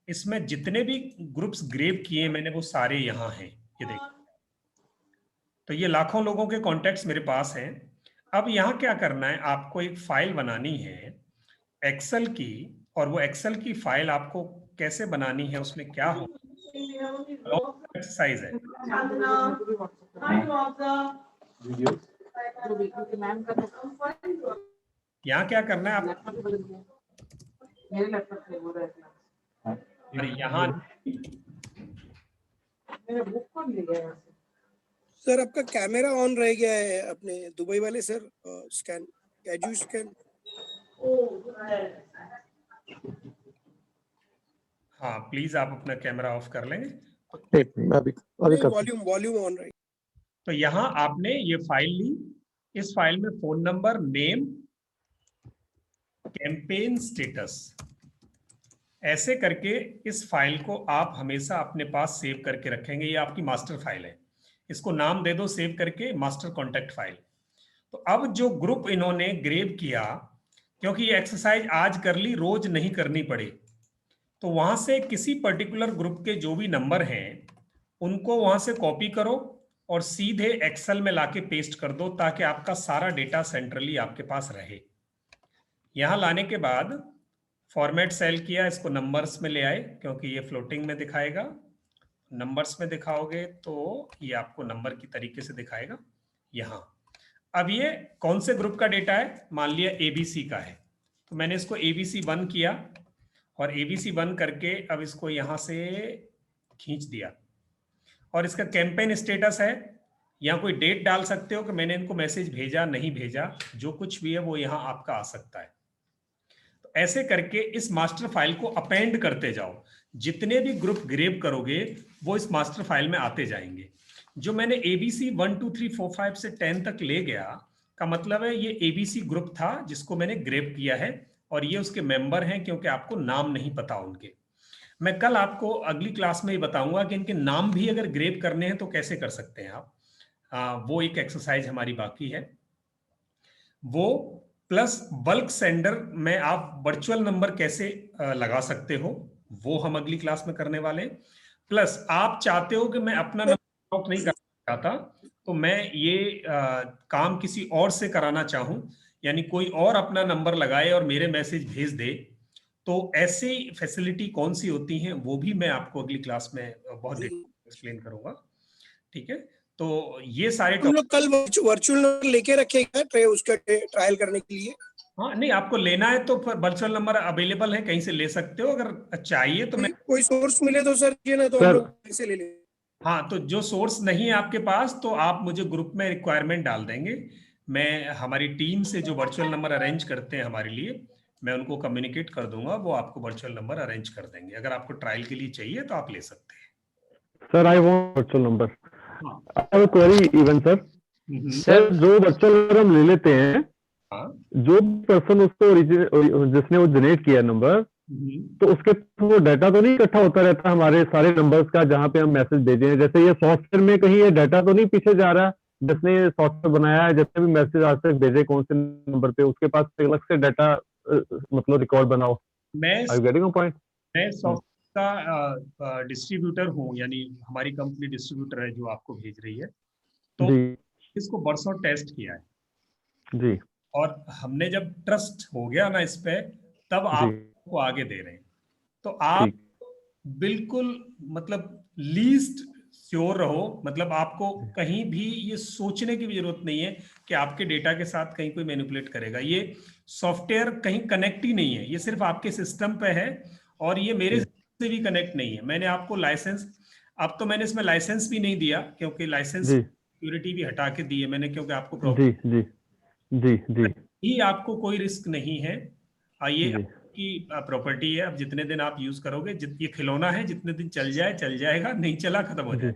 इसमें जितने भी ग्रुप्स ग्रेव किए मैंने वो सारे यहाँ हैं, ये देखो। तो ये लाखों लोगों के कॉन्टैक्ट्स मेरे पास हैं। अब यहाँ क्या करना है, आपको एक फाइल बनानी है एक्सेल की, और वो एक्सेल की फाइल आपको कैसे बनानी है, उसमें क्या हो, एक्सरसाइज है। यहाँ क्या करना है आप, यहाँ सर आपका कैमरा ऑन रह गया है अपने दुबई वाले sir, scan can you scan. हाँ प्लीज आप अपना कैमरा ऑफ कर लेंगे। वॉल्यूम ऑन रही। तो यहाँ आपने ये फाइल ली, इस फाइल में phone number, name, campaign status, ऐसे करके इस फाइल को आप हमेशा अपने पास सेव करके रखेंगे। ये आपकी मास्टर फाइल है, इसको नाम दे दो सेव करके मास्टर कॉन्टैक्ट फाइल। तो अब जो ग्रुप इन्होंने ग्रेव किया, क्योंकि ये एक्सरसाइज आज कर ली, रोज नहीं करनी पड़े, तो वहां से किसी पर्टिकुलर ग्रुप के जो भी नंबर हैं उनको वहां से कॉपी करो और सीधे एक्सेल में लाके पेस्ट कर दो, ताकि आपका सारा डेटा सेंट्रली आपके पास रहे। यहां लाने के बाद फॉर्मेट सेल किया, इसको नंबर्स में ले आए, क्योंकि ये फ्लोटिंग में दिखाएगा। नंबर्स में दिखाओगे तो ये आपको नंबर की तरीके से दिखाएगा यहाँ। अब ये कौन से ग्रुप का डेटा है, मान लिया एबीसी का है, तो मैंने इसको ABC1 किया और ABC1 करके अब इसको यहाँ से खींच दिया। और इसका कैंपेन स्टेटस है, यहाँ कोई डेट डाल सकते हो कि मैंने इनको मैसेज भेजा नहीं भेजा, जो कुछ भी है वो यहाँ आपका आ सकता है। तो ऐसे करके इस मास्टर फाइल को अपेंड करते जाओ, जितने भी ग्रुप ग्रेव करोगे वो इस मास्टर फाइल में आते जाएंगे। जो मैंने ABC 1 2 3 4 5 से 10 तक ले गया का मतलब है ये ABC ग्रुप था जिसको मैंने ग्रेव किया है, और ये उसके मेंबर हैं, क्योंकि आपको नाम नहीं पता उनके। मैं कल आपको अगली क्लास में ही बताऊंगा कि इनके नाम भी अगर ग्रेव करने हैं तो कैसे कर सकते हैं आप। वो एक एक्सरसाइज हमारी बाकी है वो। प्लस बल्क सेंडर में आप वर्चुअल नंबर कैसे लगा सकते हो, वो हम अगली क्लास में करने वाले हैं। प्लस आप चाहते हो कि मैं अपना नंबर ब्लॉक नहीं करना चाहता, तो मैं ये काम किसी और से कराना चाहूं, यानी कोई और अपना नंबर लगाए और मेरे मैसेज भेज दे, तो ऐसी फैसिलिटी कौन सी होती हैं वो भी मैं आपको अगली क्लास में बहुत एक्सप्लेन करूंगा। ठीक है, तो ये सारे हम लोग कल वर्चुअल नंबर लेके रखेगा उसका ट्रायल करने के लिए। हाँ नहीं, आपको लेना है तो वर्चुअल नंबर अवेलेबल है, कहीं से ले सकते हो। अगर चाहिए तो मैं कोई सोर्स मिले तो सर ये ना तो हम लोग कैसे ले लें। हाँ, तो जो सोर्स नहीं है आपके पास तो आप मुझे ग्रुप में रिक्वायरमेंट डाल देंगे। मैं हमारी टीम से जो वर्चुअल नंबर अरेंज करते हैं हमारे लिए, मैं उनको कम्युनिकेट कर दूंगा, वो आपको वर्चुअल नंबर अरेंज कर देंगे। अगर आपको ट्रायल के लिए चाहिए तो आप ले सकते हैं। Sir I want virtual number. I have a query even sir. Sir जो वर्चुअल नंबर हम ले लेते हैं, जो पर्सन उसको जिसने वो जनरेट किया नंबर, तो उसके वो डाटा तो नहीं इकट्ठा होता रहता हमारे सारे नंबर्स का जहाँ पे हम मैसेज भेजे हैं? जैसे ये सॉफ्टवेयर में कहीं ये डाटा तो नहीं पीछे जा रहा, जिसने ये सॉफ्टवेयर बनाया है, जितने भी मैसेज आज तक भेजे कौन से नंबर पे, उसके पास अलग से डाटा मतलब रिकॉर्ड बनाओ। मैं पॉइंट मैं सॉफ्टवेयर का डिस्ट्रीब्यूटर हूँ, यानी हमारी कंपनी डिस्ट्रीब्यूटर है जो आपको भेज रही है। तो इसको बरसों टेस्ट किया है जी, और हमने जब ट्रस्ट हो गया ना इस पे, तब आपको आगे दे रहे हैं। तो आप बिल्कुल मतलब लीस्ट श्योर रहो, मतलब आपको कहीं भी ये सोचने की भी जरूरत नहीं है कि आपके डेटा के साथ कहीं कोई मैनिपुलेट करेगा। ये सॉफ्टवेयर कहीं कनेक्ट ही नहीं है, ये सिर्फ आपके सिस्टम पे है और ये मेरे से भी कनेक्ट नहीं है। मैंने आपको लाइसेंस, अब तो मैंने इसमें लाइसेंस भी नहीं दिया, क्योंकि लाइसेंस सिक्योरिटी भी हटा के दी है मैंने, क्योंकि आपको जी प्रॉब्लम जी जी जी ही, आपको कोई रिस्क नहीं है। ये जी आपकी प्रॉपर्टी है, अब जितने दिन आप यूज करोगे, ये खिलौना है, जितने दिन चल जाए चल जाएगा, नहीं चला खत्म हो जी, जाए।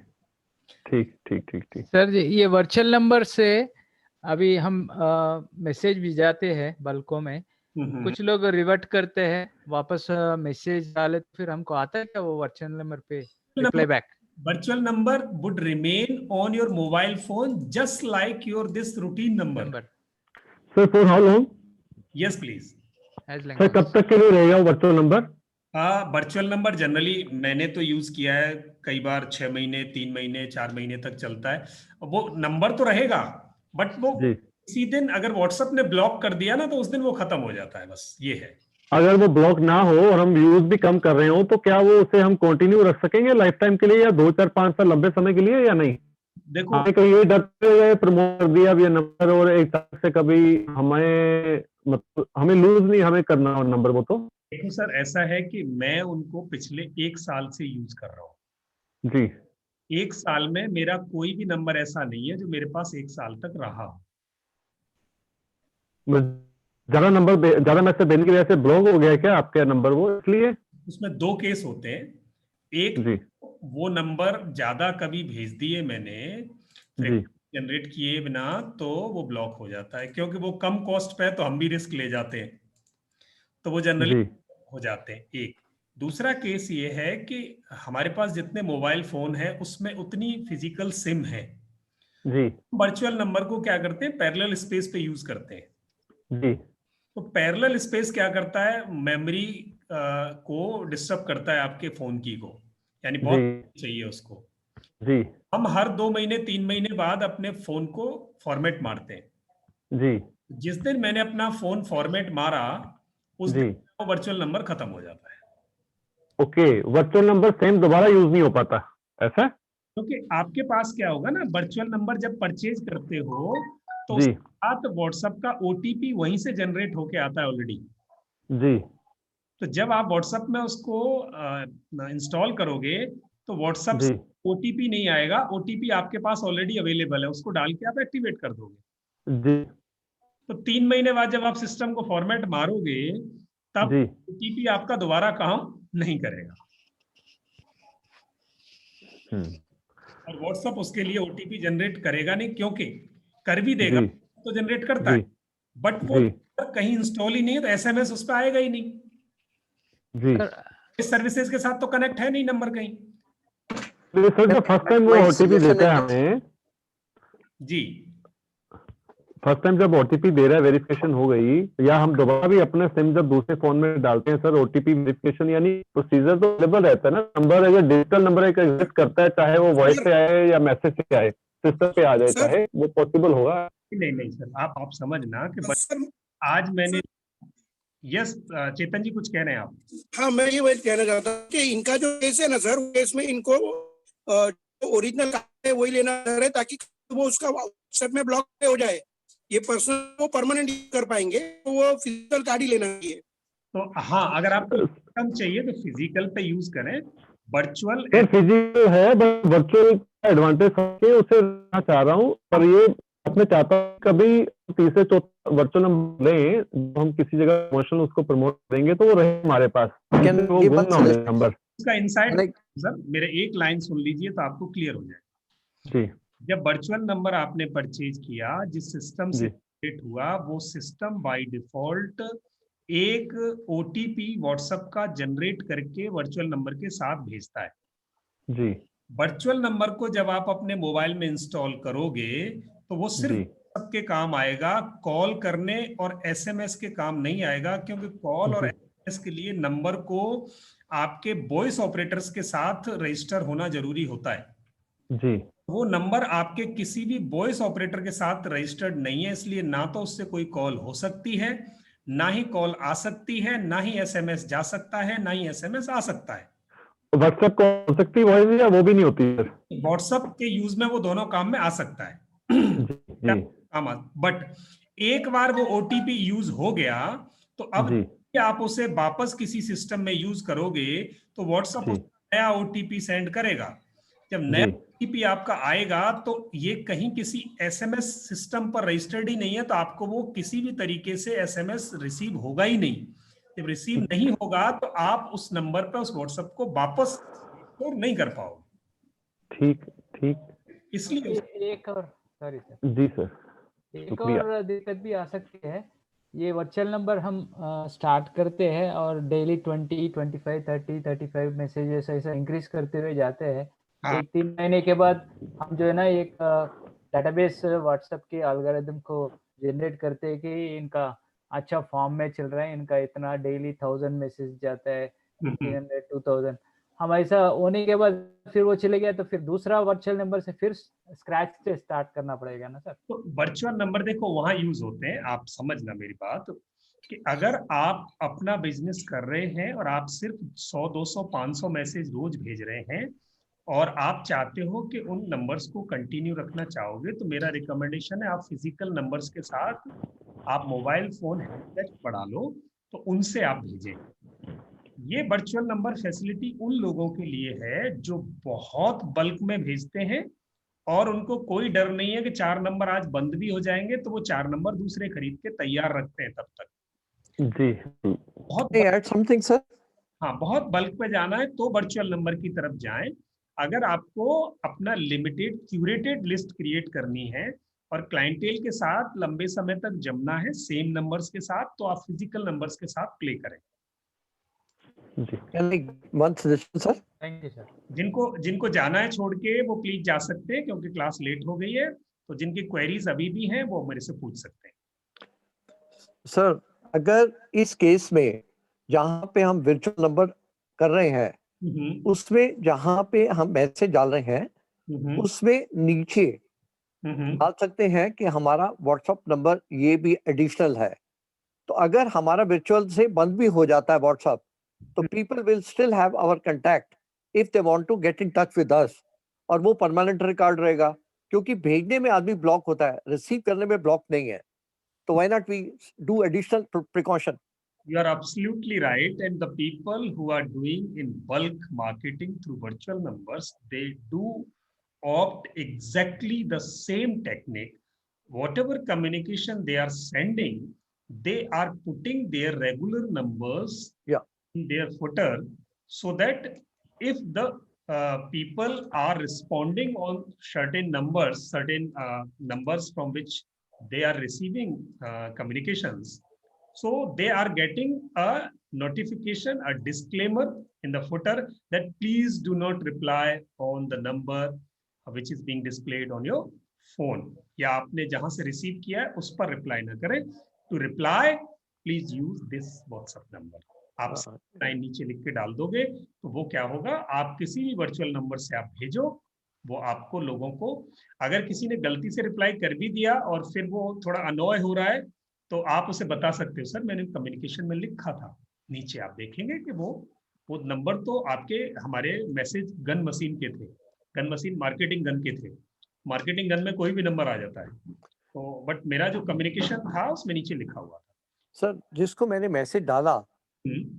ठीक ठीक ठीक ठीक। सर जी, ये वर्चुअल नंबर से अभी हम मैसेज भी जाते हैं बल्कों में, कुछ लोग रिवर्ट करते हैं वापस मैसेज डाले, तो फिर हमको आता है क्या वो वर्चुअल नंबर पे reply back? Virtual number would remain on your mobile phone just like your this routine number. Sir for how long? Yes, please. Sir कब तक के लिए रहेगा virtual number? Virtual number generally मैंने तो यूज किया है कई बार, 6 महीने, 3 महीने, 4 महीने तक चलता है। वो नंबर तो रहेगा, बट वो इसी दिन अगर व्हाट्सएप ने ब्लॉक कर दिया ना, तो उस दिन वो खत्म हो जाता है, बस ये है। अगर वो ब्लॉक ना हो और हम यूज भी कम कर रहे हो, तो क्या वो उसे हम कंटिन्यू रख सकेंगे लाइफ टाइम के लिए, या 2, 4, 5 साल लंबे समय के लिए, या नहीं? देखो कहीं ये डरते प्रमोट कर दिया अब ये नंबर, और एक तरह से कभी हमें मतलब हमें लूज नहीं हमें करना और नंबर वो तो। देखो सर, ऐसा है कि मैं उनको पिछले 1 साल से यूज कर रहा हूँ जी। 1 साल में मेरा कोई भी नंबर ऐसा नहीं है जो मेरे पास 1 साल तक रहा हो। ज्यादा मैसेज देने की वजह से ब्लॉक हो गया क्या आपका नंबर वो, इसलिए? उसमें 2 केस होते हैं। एक जी, वो नंबर ज्यादा कभी भेज दिए मैंने जनरेट किए बिना, तो वो ब्लॉक हो जाता है, क्योंकि वो कम कॉस्ट पे है तो हम भी रिस्क ले जाते हैं, तो वो जनरली हो जाते हैं। एक दूसरा केस ये है कि हमारे पास जितने मोबाइल फोन है उसमें उतनी फिजिकल सिम है जी। वर्चुअल नंबर को क्या करते हैं, पैरेलल स्पेस पे यूज करते हैं जी। तो पैरेलल स्पेस क्या करता है, मेमोरी को डिस्टर्ब करता है आपके फोन की को, यानी बहुत चाहिए उसको जी। हम हर 2 महीने 3 महीने बाद अपने फोन को फॉर्मेट मारते हैं जी। जिस दिन मैंने अपना फोन फॉर्मेट मारा, उस दिन वो वर्चुअल नंबर खत्म हो जाता है। ओके, वर्चुअल नंबर सेम दोबारा यूज नहीं हो पाता, ऐसा? क्योंकि आपके पास क्या होगा ना, वर्चुअल नंबर जब परचेज करते हो तो उसके साथ व्हाट्सएप का ओटीपी वहीं से जनरेट होके आता है ऑलरेडी जी। तो जब आप व्हाट्सएप में उसको इंस्टॉल करोगे तो व्हाट्सएप से ओटीपी नहीं आएगा, ओटीपी आपके पास ऑलरेडी अवेलेबल है, उसको डाल के आप एक्टिवेट कर दोगे जी। तो 3 महीने बाद जब आप सिस्टम को फॉर्मेट मारोगे, तब ओटीपी आपका दोबारा काम नहीं करेगा। और व्हाट्सएप उसके लिए ओटीपी जनरेट करेगा नहीं, क्योंकि कर भी देगा तो जनरेट करता है, बट वो कहीं इंस्टॉल ही नहीं है, तो एसएमएस उस पर आएगा ही नहीं जी। इस सर्विसेज के साथ तो कनेक्ट है नहीं नंबर कहीं। सर फर्स्ट टाइम वो ओटीपी देता है हमें जी, फर्स्ट टाइम जब ओटीपी दे रहा है, वेरिफिकेशन हो गई, या हम दोबारा भी अपने सिम जब दूसरे फोन में डालते हैं सर ओटीपी वेरिफिकेशन, यानी प्रोसीजर तो अवेलेबल रहता है ना, नंबर अगर डिजिटल नंबर एक एग्जिस्ट करता है, चाहे वो वॉइस पे आए या मैसेज से आए, सिस्टम पे आ जाए, चाहे वो पॉसिबल होगा? नहीं नहीं सर, आप समझना कि आज मैंने यस चेतन जी कुछ कह रहे हैं आप? हाँ, मैं ये कहना चाहता हूँ कि इनका जो केस है ना सर, केस में इनको ओरिजिनल है वही लेना है, ताकि वो उसका व्हाट्सएप में ब्लॉक हो जाए। ये पर्सनल वो परमानेंट कर पाएंगे, तो वो फिजिकल कार्ड ही लेना चाहिए। तो हाँ, अगर आपको कम चाहिए तो फिजिकल पे यूज करें। वर्चुअल फिजिकल है, बट वर्चुअल एडवांटेज है उसे मैं चाह रहा हूँ, पर ये मैं चाहता हूँ कभी तीसरे चौथे वर्चुअल नंबर लें, हम किसी जगह प्रमोशन उसको प्रमोट करेंगे तो वो रहे हमारे पास, वो गुम ना हो नंबर। इसका इनसाइड सर मेरे एक लाइन सुन लीजिए तो आपको क्लियर हो जाए जी। जब वर्चुअल नंबर आपने परचेज किया, जिस सिस्टम से क्रिएट हुआ, वो सिस्टम बाय डिफॉल्ट एक ओटीपी व्हाट्सएप का जनरेट करके वर्चुअल नंबर के साथ भेजता है जी। वर्चुअल नंबर को जब आप अपने मोबाइल में इंस्टॉल करोगे तो वो सिर्फ सबके काम आएगा, कॉल करने और एसएमएस के काम नहीं आएगा, क्योंकि कॉल और एसएमएस के लिए नंबर को आपके वॉइस ऑपरेटर्स के साथ रजिस्टर होना जरूरी होता है जी। वो नंबर आपके किसी भी वॉइस ऑपरेटर के साथ रजिस्टर्ड नहीं है, इसलिए ना तो उससे कोई कॉल हो सकती है, ना ही कॉल आ सकती है, ना ही एसएमएस जा सकता है, ना ही एसएमएस आ सकता है। व्हाट्सएप को हो सकती है, या वो भी नहीं होती है? व्हाट्सएप के यूज में वो दोनों काम में आ सकता है बट एक बार वो ओटीपी यूज हो गया तो अब आप उसे वापस किसी सिस्टम में यूज करोगे तो व्हाट्सएप नया ओटीपी सेंड करेगा। जब नया OTP आपका आएगा तो ये कहीं किसी SMS सिस्टम पर रजिस्टर्ड ही नहीं है, तो आपको वो किसी भी तरीके से SMS रिसीव होगा ही नहीं। जब रिसीव नहीं होगा तो आप उस नंबर पर उस व्हाट्सएप को वापस स्टोर नहीं कर पाओगे। ठीक ठीक। इसलिए एक और सॉरी सर जी सर, एक और दिक्कत भी आ सकती है। ये वर्चुअल नंबर हम स्टार्ट करते हैं और डेली 20, 25, 30, 35 मैसेजेस ऐसा इंक्रीज करते हुए जाते हैं। हाँ। 1-3 महीने के बाद हम जो है ना एक डेटाबेस व्हाट्सएप के एल्गोरिदम को जनरेट करते हैं कि इनका अच्छा फॉर्म में चल रहा है, इनका इतना डेली 1000 मैसेज जाता है, 1500, 2000। हम ऐसा होने के बाद फिर वो चले गया तो फिर दूसरा वर्चुअल नंबर से फिर स्क्रैच से स्टार्ट करना पड़ेगा ना सर? तो वर्चुअल नंबर देखो वहां यूज होते हैं, आप समझना मेरी बात, कि अगर आप अपना बिजनेस कर रहे हैं और आप सिर्फ 100, 200, 500 मैसेज रोज भेज रहे हैं और आप चाहते हो कि उन नंबर्स को कंटिन्यू रखना चाहोगे, तो मेरा रिकमेंडेशन है आप फिजिकल नंबर्स के साथ आप मोबाइल फोन हैंडसेट बढ़ा लो, तो उनसे आप भेजें। ये वर्चुअल नंबर फैसिलिटी उन लोगों के लिए है जो बहुत बल्क में भेजते हैं और उनको कोई डर नहीं है कि 4 नंबर आज बंद भी हो जाएंगे, तो वो 4 नंबर दूसरे खरीद के तैयार रखते हैं तब तक। जी बहुत ऐड समथिंग सर। हाँ, बहुत बल्क में जाना है तो वर्चुअल नंबर की तरफ जाएं। अगर आपको अपना लिमिटेड क्यूरेटेड लिस्ट क्रिएट करनी है और क्लाइंटेल के साथ लंबे समय तक जमना है सेम नंबर्स के साथ, तो आप फिजिकल नंबर्स के साथ प्ले करें। Sir thank you sir. जिनको जाना है छोड़ के वो प्लीज जा सकते हैं, क्योंकि क्लास लेट हो गई है। तो जिनकी क्वेरीज अभी भी हैं वो मेरे से पूछ सकते हैं। सर अगर इस केस में जहां पे हम वर्चुअल नंबर कर रहे हैं उसमें जहां पे हम मैसेज डाल रहे हैं उसमें नीचे डाल सकते हैं कि हमारा व्हाट्सएप नंबर ये भी एडिशनल है, तो अगर हमारा वर्चुअल से बंद भी हो जाता है व्हाट्सएप तो people will still have our contact if they want to get in touch with us, और वो परमानेंट रिकॉर्ड रहेगा, क्योंकि भेजने में आदमी ब्लॉक होता है, रिसीव करने में ब्लॉक नहीं है। तो why not we do additional precaution? You are absolutely right, and the people who are doing in bulk marketing through virtual numbers, they do opt exactly the same technique. Whatever communication they are sending, they are putting their regular numbers in their footer, so that if the people are responding on certain numbers from which they are receiving communications, so they are getting a notification, a disclaimer in the footer that please do not reply on the number which is being displayed on your phone, या आपने जहां से receive किया है उस पर reply ना करें। To reply please use this WhatsApp number. आप लाइन नीचे लिख के डाल दोगे तो वो क्या होगा, आप किसी भी वर्चुअल नंबर से आप भेजो, वो आपको लोगों को, अगर किसी ने गलती से रिप्लाई कर भी दिया और फिर वो थोड़ा अनॉय हो रहा है, तो आप उसे बता सकते हो, सर मैंने कम्युनिकेशन में लिखा था। नीचे आप देखेंगे कि वो नंबर तो आपके हमारे मैसेज गन मशीन के थे, गन मशीन मार्केटिंग गन के थे। मार्केटिंग गन में कोई भी नंबर आ जाता है, तो बट मेरा जो कम्युनिकेशन था उसमें नीचे लिखा हुआ था। सर जिसको मैंने मैसेज डाला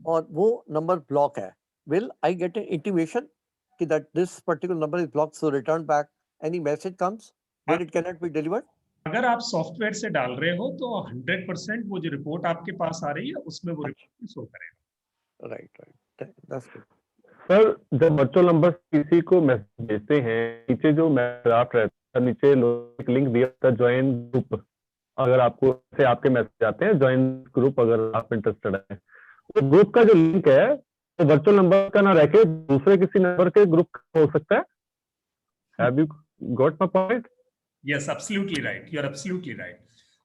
और वो नंबर ब्लॉक है, will I get an intimation कि that this particular number is blocked, so return back any message comes where it cannot be delivered? अगर आप सॉफ्टवेयर से डाल रहे हो तो 100% वो जो रिपोर्ट आपके पास आ रही है उसमें वो रिपोर्ट शो करेगा। Right, that's good. सर जब वर्चुअल नंबर किसी को मैसेज भेजते हैं, नीचे जो ड्राफ्ट रहता है, नीचे लिंक दिया होता है ज्वाइन ग्रुप, अगर आपको से आपके मैसेज आते हैं ज्वाइन ग्रुप, अगर आप इंटरेस्टेड हैं, तो ग्रुप का जो लिंक है तो वर्चुअल नंबर का ना रहकर दूसरे किसी नंबर के ग्रुप हो सकता है। Have you got my point? Yes, absolutely right. You are absolutely right.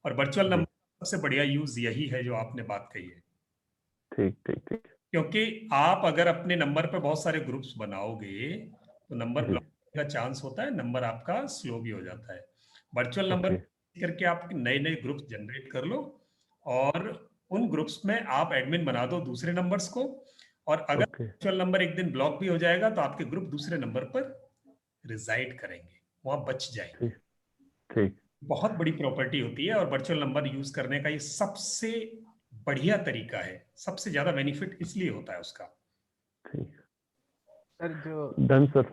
और वर्चुअल नंबर सबसे बढ़िया यूज यही है जो आपने बात कही है। ठीक ठीक ठीक। क्योंकि आप अगर अपने नंबर पे बहुत सारे ग्रुप्स बनाओगे तो नंबर ब्लॉक का चांस होता है, नंबर आपका स्लो भी हो जाता है। वर्चुअल नंबर करके आप नए नए ग्रुप्स जनरेट कर लो और उन ग्रुप्स में आप एडमिन बना दो दूसरे नंबर्स को, और अगर वर्चुअल नंबर एक दिन ब्लॉक भी हो जाएगा तो आपके ग्रुप दूसरे नंबर पर रिजाइड करेंगे, वहां बच जाएंगे। ठीक, बहुत बड़ी प्रॉपर्टी होती है और वर्चुअल नंबर यूज करने का ये सबसे बढ़िया तरीका है, सबसे ज्यादा बेनिफिट इसलिए होता है उसका। ठीक सर जो डन सर।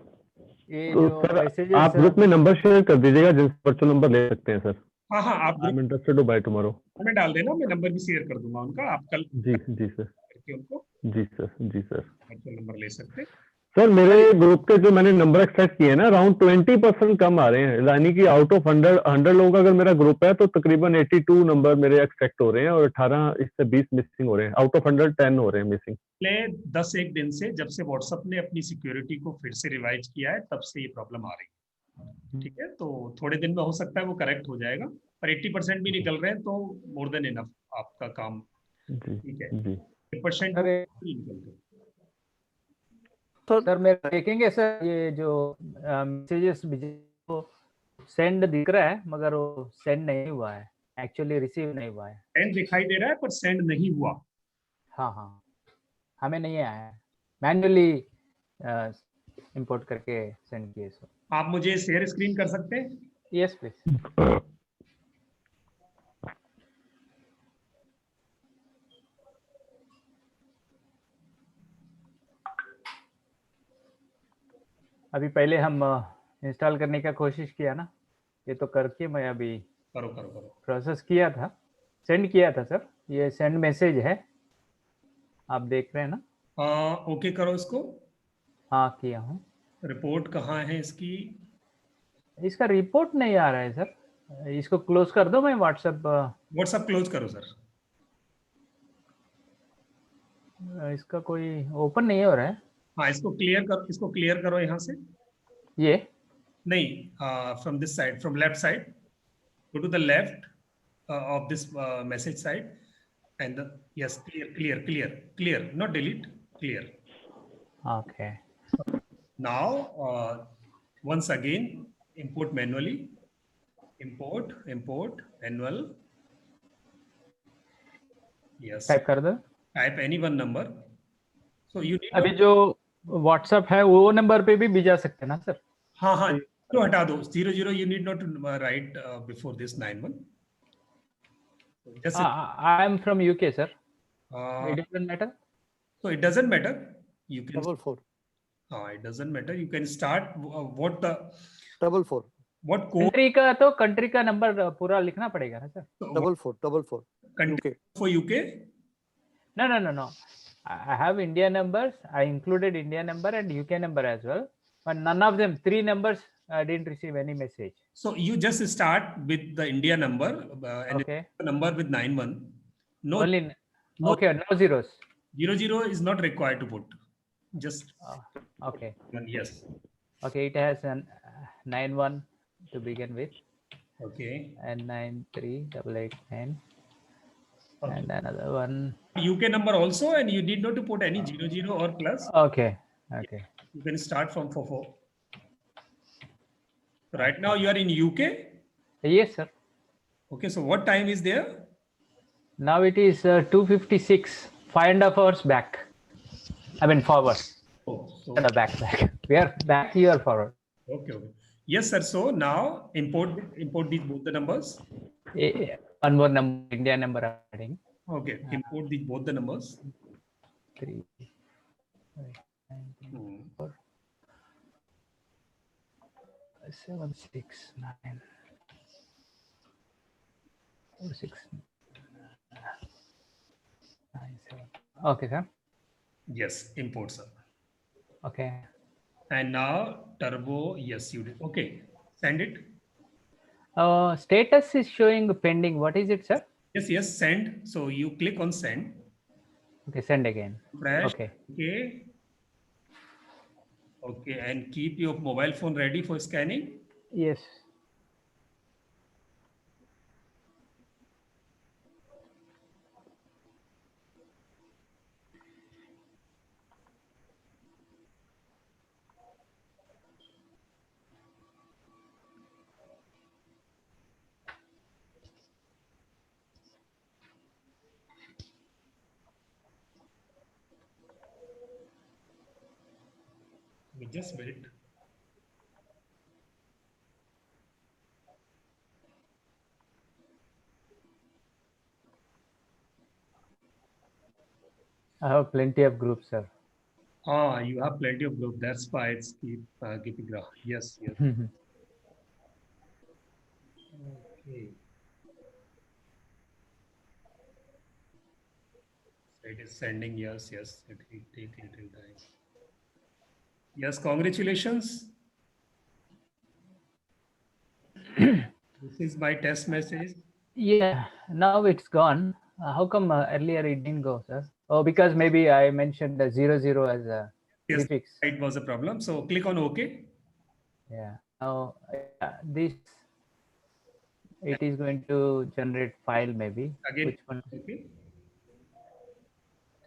ये तो जो सर मैसेजेस आप ग्रुप में नंबर शेयर कर दीजिएगा जिनसे वर्चुअल नंबर ले सकते हैं सर। हाँ हाँ, आप I am interested to buy tomorrow. में डाल देना, मैं नंबर भी शेयर कर दूंगा उनका, आप कल जी जी सर। करके उनको जी सर। जी सर। वर्चुअल नंबर ले सकते हैं। सर मेरे ग्रुप के जो मैंने नंबर एक्सेप्ट किए हैं ना, अराउंड 20% कम आ रहे हैं, यानी कि आउट ऑफ 100 लोगों का अगर मेरा ग्रुप है तो तकरीबन 82 नंबर मेरे एक्सेप्ट हो रहे हैं और 18 इससे 20 मिसिंग हो रहे हैं। आउट ऑफ 100 10 हो रहे हैं मिसिंग। पिछले 10-1 दिन से जब से व्हाट्सएप ने अपनी सिक्योरिटी को फिर से रिवाइज किया है, तब से ये प्रॉब्लम आ रही है। ठीक है, तो थोड़े दिन में हो सकता है वो करेक्ट हो जाएगा, पर 80% भी निकल रहे हैं तो मोर देन इनफ आपका काम। जी ठीक है, जी 1% अरे निकल रहे। सर मेरे देखेंगे सर, ये जो मैसेजेस सेंड दिख रहा है मगर वो सेंड नहीं हुआ है, एक्चुअली रिसीव नहीं हुआ है। सेंड दिखाई दे रहा है पर सेंड नहीं हुआ। हाँ हाँ, हमें नहीं आया है, मैन्युअली इंपोर्ट करके सेंड किए सर। आप मुझे शेयर स्क्रीन कर सकते हैं? Yes please. अभी पहले हम इंस्टॉल करने का कोशिश किया ना, ये तो करके मैं अभी करो करो करो। प्रोसेस किया था, सेंड किया था सर, ये सेंड मैसेज है, आप देख रहे हैं ना? ओके करो इसको। हाँ किया हूँ। रिपोर्ट कहाँ है इसकी? इसका रिपोर्ट नहीं आ रहा है सर, इसको क्लोज कर दो, मैं व्हाट्सएप व्हाट्सएप क्लोज करो सर। इसका कोई ओपन नहीं हो रहा है। हाँ, इसको क्लियर करो यहाँ से। ये नहीं, from this side, from left side, go to the left of this message side and yes, clear, not delete, clear. Okay. Now once again import manually, import manual, yes, type कर दो। type any one number. So you need अभी जो WhatsApp है वो number पे भी भेजा सकते हैं ना सर? हाँ हाँ, तो हटा दो 00, you need not to write before this 91. So just I am from UK sir, uh, it doesn't matter. so it doesn't matter, you can 44 it doesn't matter, you can start what the 44 what code country का number पूरा लिखना पड़ेगा ना sir? 44 country for UK. No, no, no, no. I have India numbers. I included India number and UK number as well. But none of them, 3 numbers, I didn't receive any message. So you just start with the India number and Okay. a number with 91. No, Only, no. okay, no zeros. 00 is not required to put. Just Okay. yes. Okay, it has an 91 to begin with. Okay. And 93889. Okay. And another one. UK number also, and you need not to put any 00 or plus. Okay. Okay. You can start from 44. Right now you are in UK. Yes, sir. Okay, so what time is there? Now it is 2:56, 5.5 hours back. I mean forward. Oh, so And back. We are back, you are forward. okay. Yes, sir. So now import these both the numbers. One more number, India number adding. Okay, import these both the numbers. 3, 9, 4, 7, 6, 9, 4, 6, 9, 7. Okay, sir. Yes, import, sir. Okay. And now turbo, yes, you did. Okay, send it. Status is showing pending. What is it, sir? Yes, send. So you click on send. Okay, send again. Fresh. Okay. Okay, and keep your mobile phone ready for scanning. Yes. We just wait. I have plenty of groups, sir. You have plenty of group. That's why it's keeping graph. Yes, yes. Okay. So it is sending. Yes, yes. It will take little time. Yes, congratulations. This is my test message. Yeah, now it's gone. How come earlier it didn't go, sir? Oh, because maybe I mentioned the 00 as a prefix. It was a problem. So click on OK. Yeah. Now this it is going to generate file maybe. Again. Which one? Okay.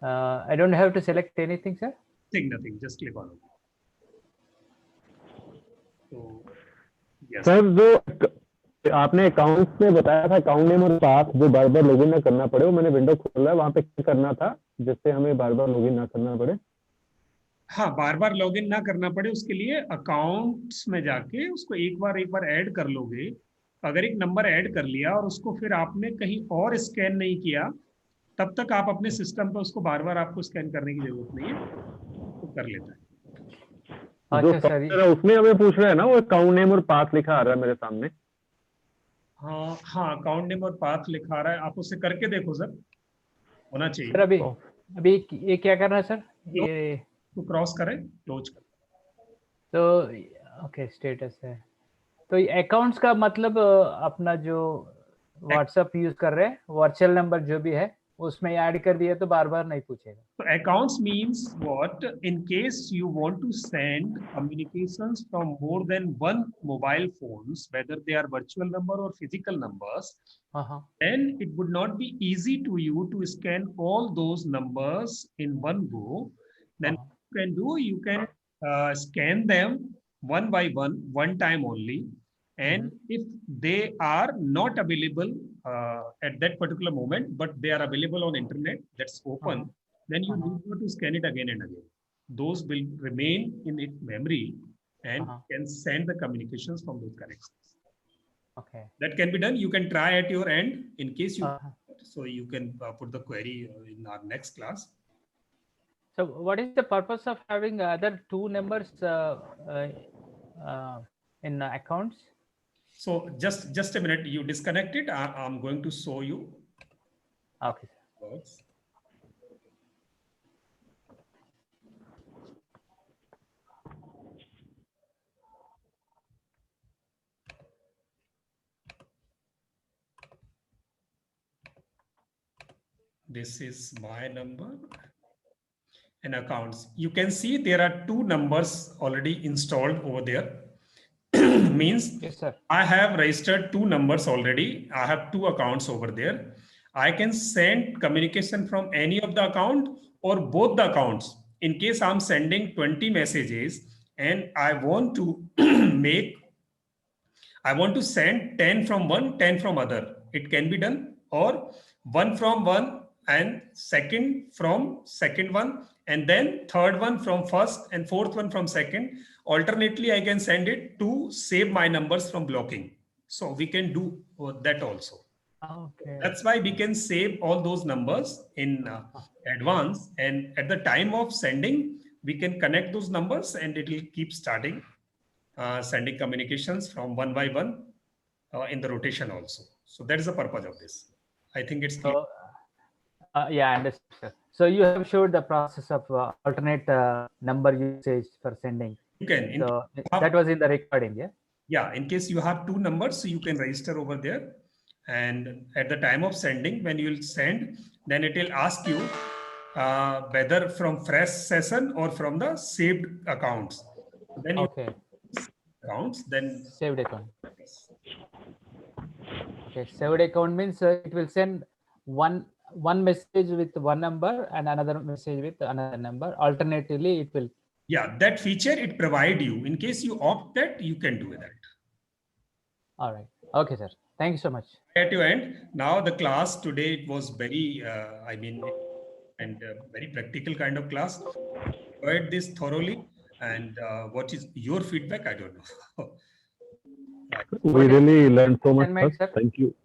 I don't have to select anything, sir. Nothing. Just click on OK. So yes. Sir जो आपने account में बताया था, account name और path जो बार बार login ना करना पड़े, वो मैंने विंडो खोला है, वहां पे क्लिक करना था जिससे हमें बार बार लॉगिन ना करना पड़े। हाँ, बार बार लॉगिन ना करना पड़े उसके लिए अकाउंट्स में जाके उसको एक बार ऐड कर लोगे। अगर एक नंबर ऐड कर लिया और उसको फिर आपने कहीं और स्कैन नहीं किया, तब तक आप अपने सिस्टम पे उसको बार बार आपको स्कैन करने की जरूरत नहीं है, तो कर लेता है। जो सॉफ्टवेयर है उसमें हमें पूछ रहा है ना, वो अकाउंट नेम और पाथ लिखा आ रहा है मेरे सामने। हाँ, अकाउंट नेम और पाथ लिखा रहा है, आप उससे करके देखो सर, होना चाहिए। सर अभी ये क्या करना है सर? ये तो क्रॉस करें, क्लोज करें। तो ओके, स्टेटस है। तो अकाउंट्स का मतलब अपना जो व्हाट्सएप यूज कर रहे हैं, वर्चुअल नंबर जो भी है उसमें ऐड कर दिया तो बार बार नहीं पूछेगा। So accounts means what? In case you want to send communications from more than one mobile phones, whether they are virtual number or physical numbers, then it would not be easy to you to scan all those numbers in one go. Then you can do, you can scan them one by one time only. And if they are not available at that particular moment, but they are available on internet that's open, then you need not to scan it again and again. Those will remain in its memory and can send the communications from those connections. Okay. That can be done. You can try at your end in case you, so you can put the query in our next class. So what is the purpose of having other two numbers in accounts? So just a minute, you disconnect it. I'm going to show you. Okay. Works. This is my number and accounts. You can see there are two numbers already installed over there. Means yes, sir. I have registered two numbers already. I have two accounts over there. I can send communication from any of the account or both the accounts. In case I'm sending 20 messages and I want to I want to send 10 from one, 10 from other. It can be done, or one from one and second from second one, and then third one from first and fourth one from second. Alternately, I can send it to save my numbers from blocking. So we can do that also. Okay. That's why we can save all those numbers in advance, and at the time of sending, we can connect those numbers and it will keep starting sending communications from one by one in the rotation also. So that is the purpose of this. I think it's clear. So, yeah, I understand, sir. So you have showed the process of alternate number usage for sending. You can. So that was in the recording, yeah? Yeah, in case you have two numbers, so you can register over there. And at the time of sending, when you will send, then it will ask you whether from fresh session or from the saved accounts. Then you accounts, then saved account. Okay, saved account means it will send one message with one number and another message with another number. Alternatively, it will. Yeah, that feature it provide you. In case you opt that, you can do that. All right. Okay, sir. Thank you so much. At your end, now the class today, it was very, very practical kind of class. Read this thoroughly, and what is your feedback? I don't know. We really learned so much, sir. Thank you.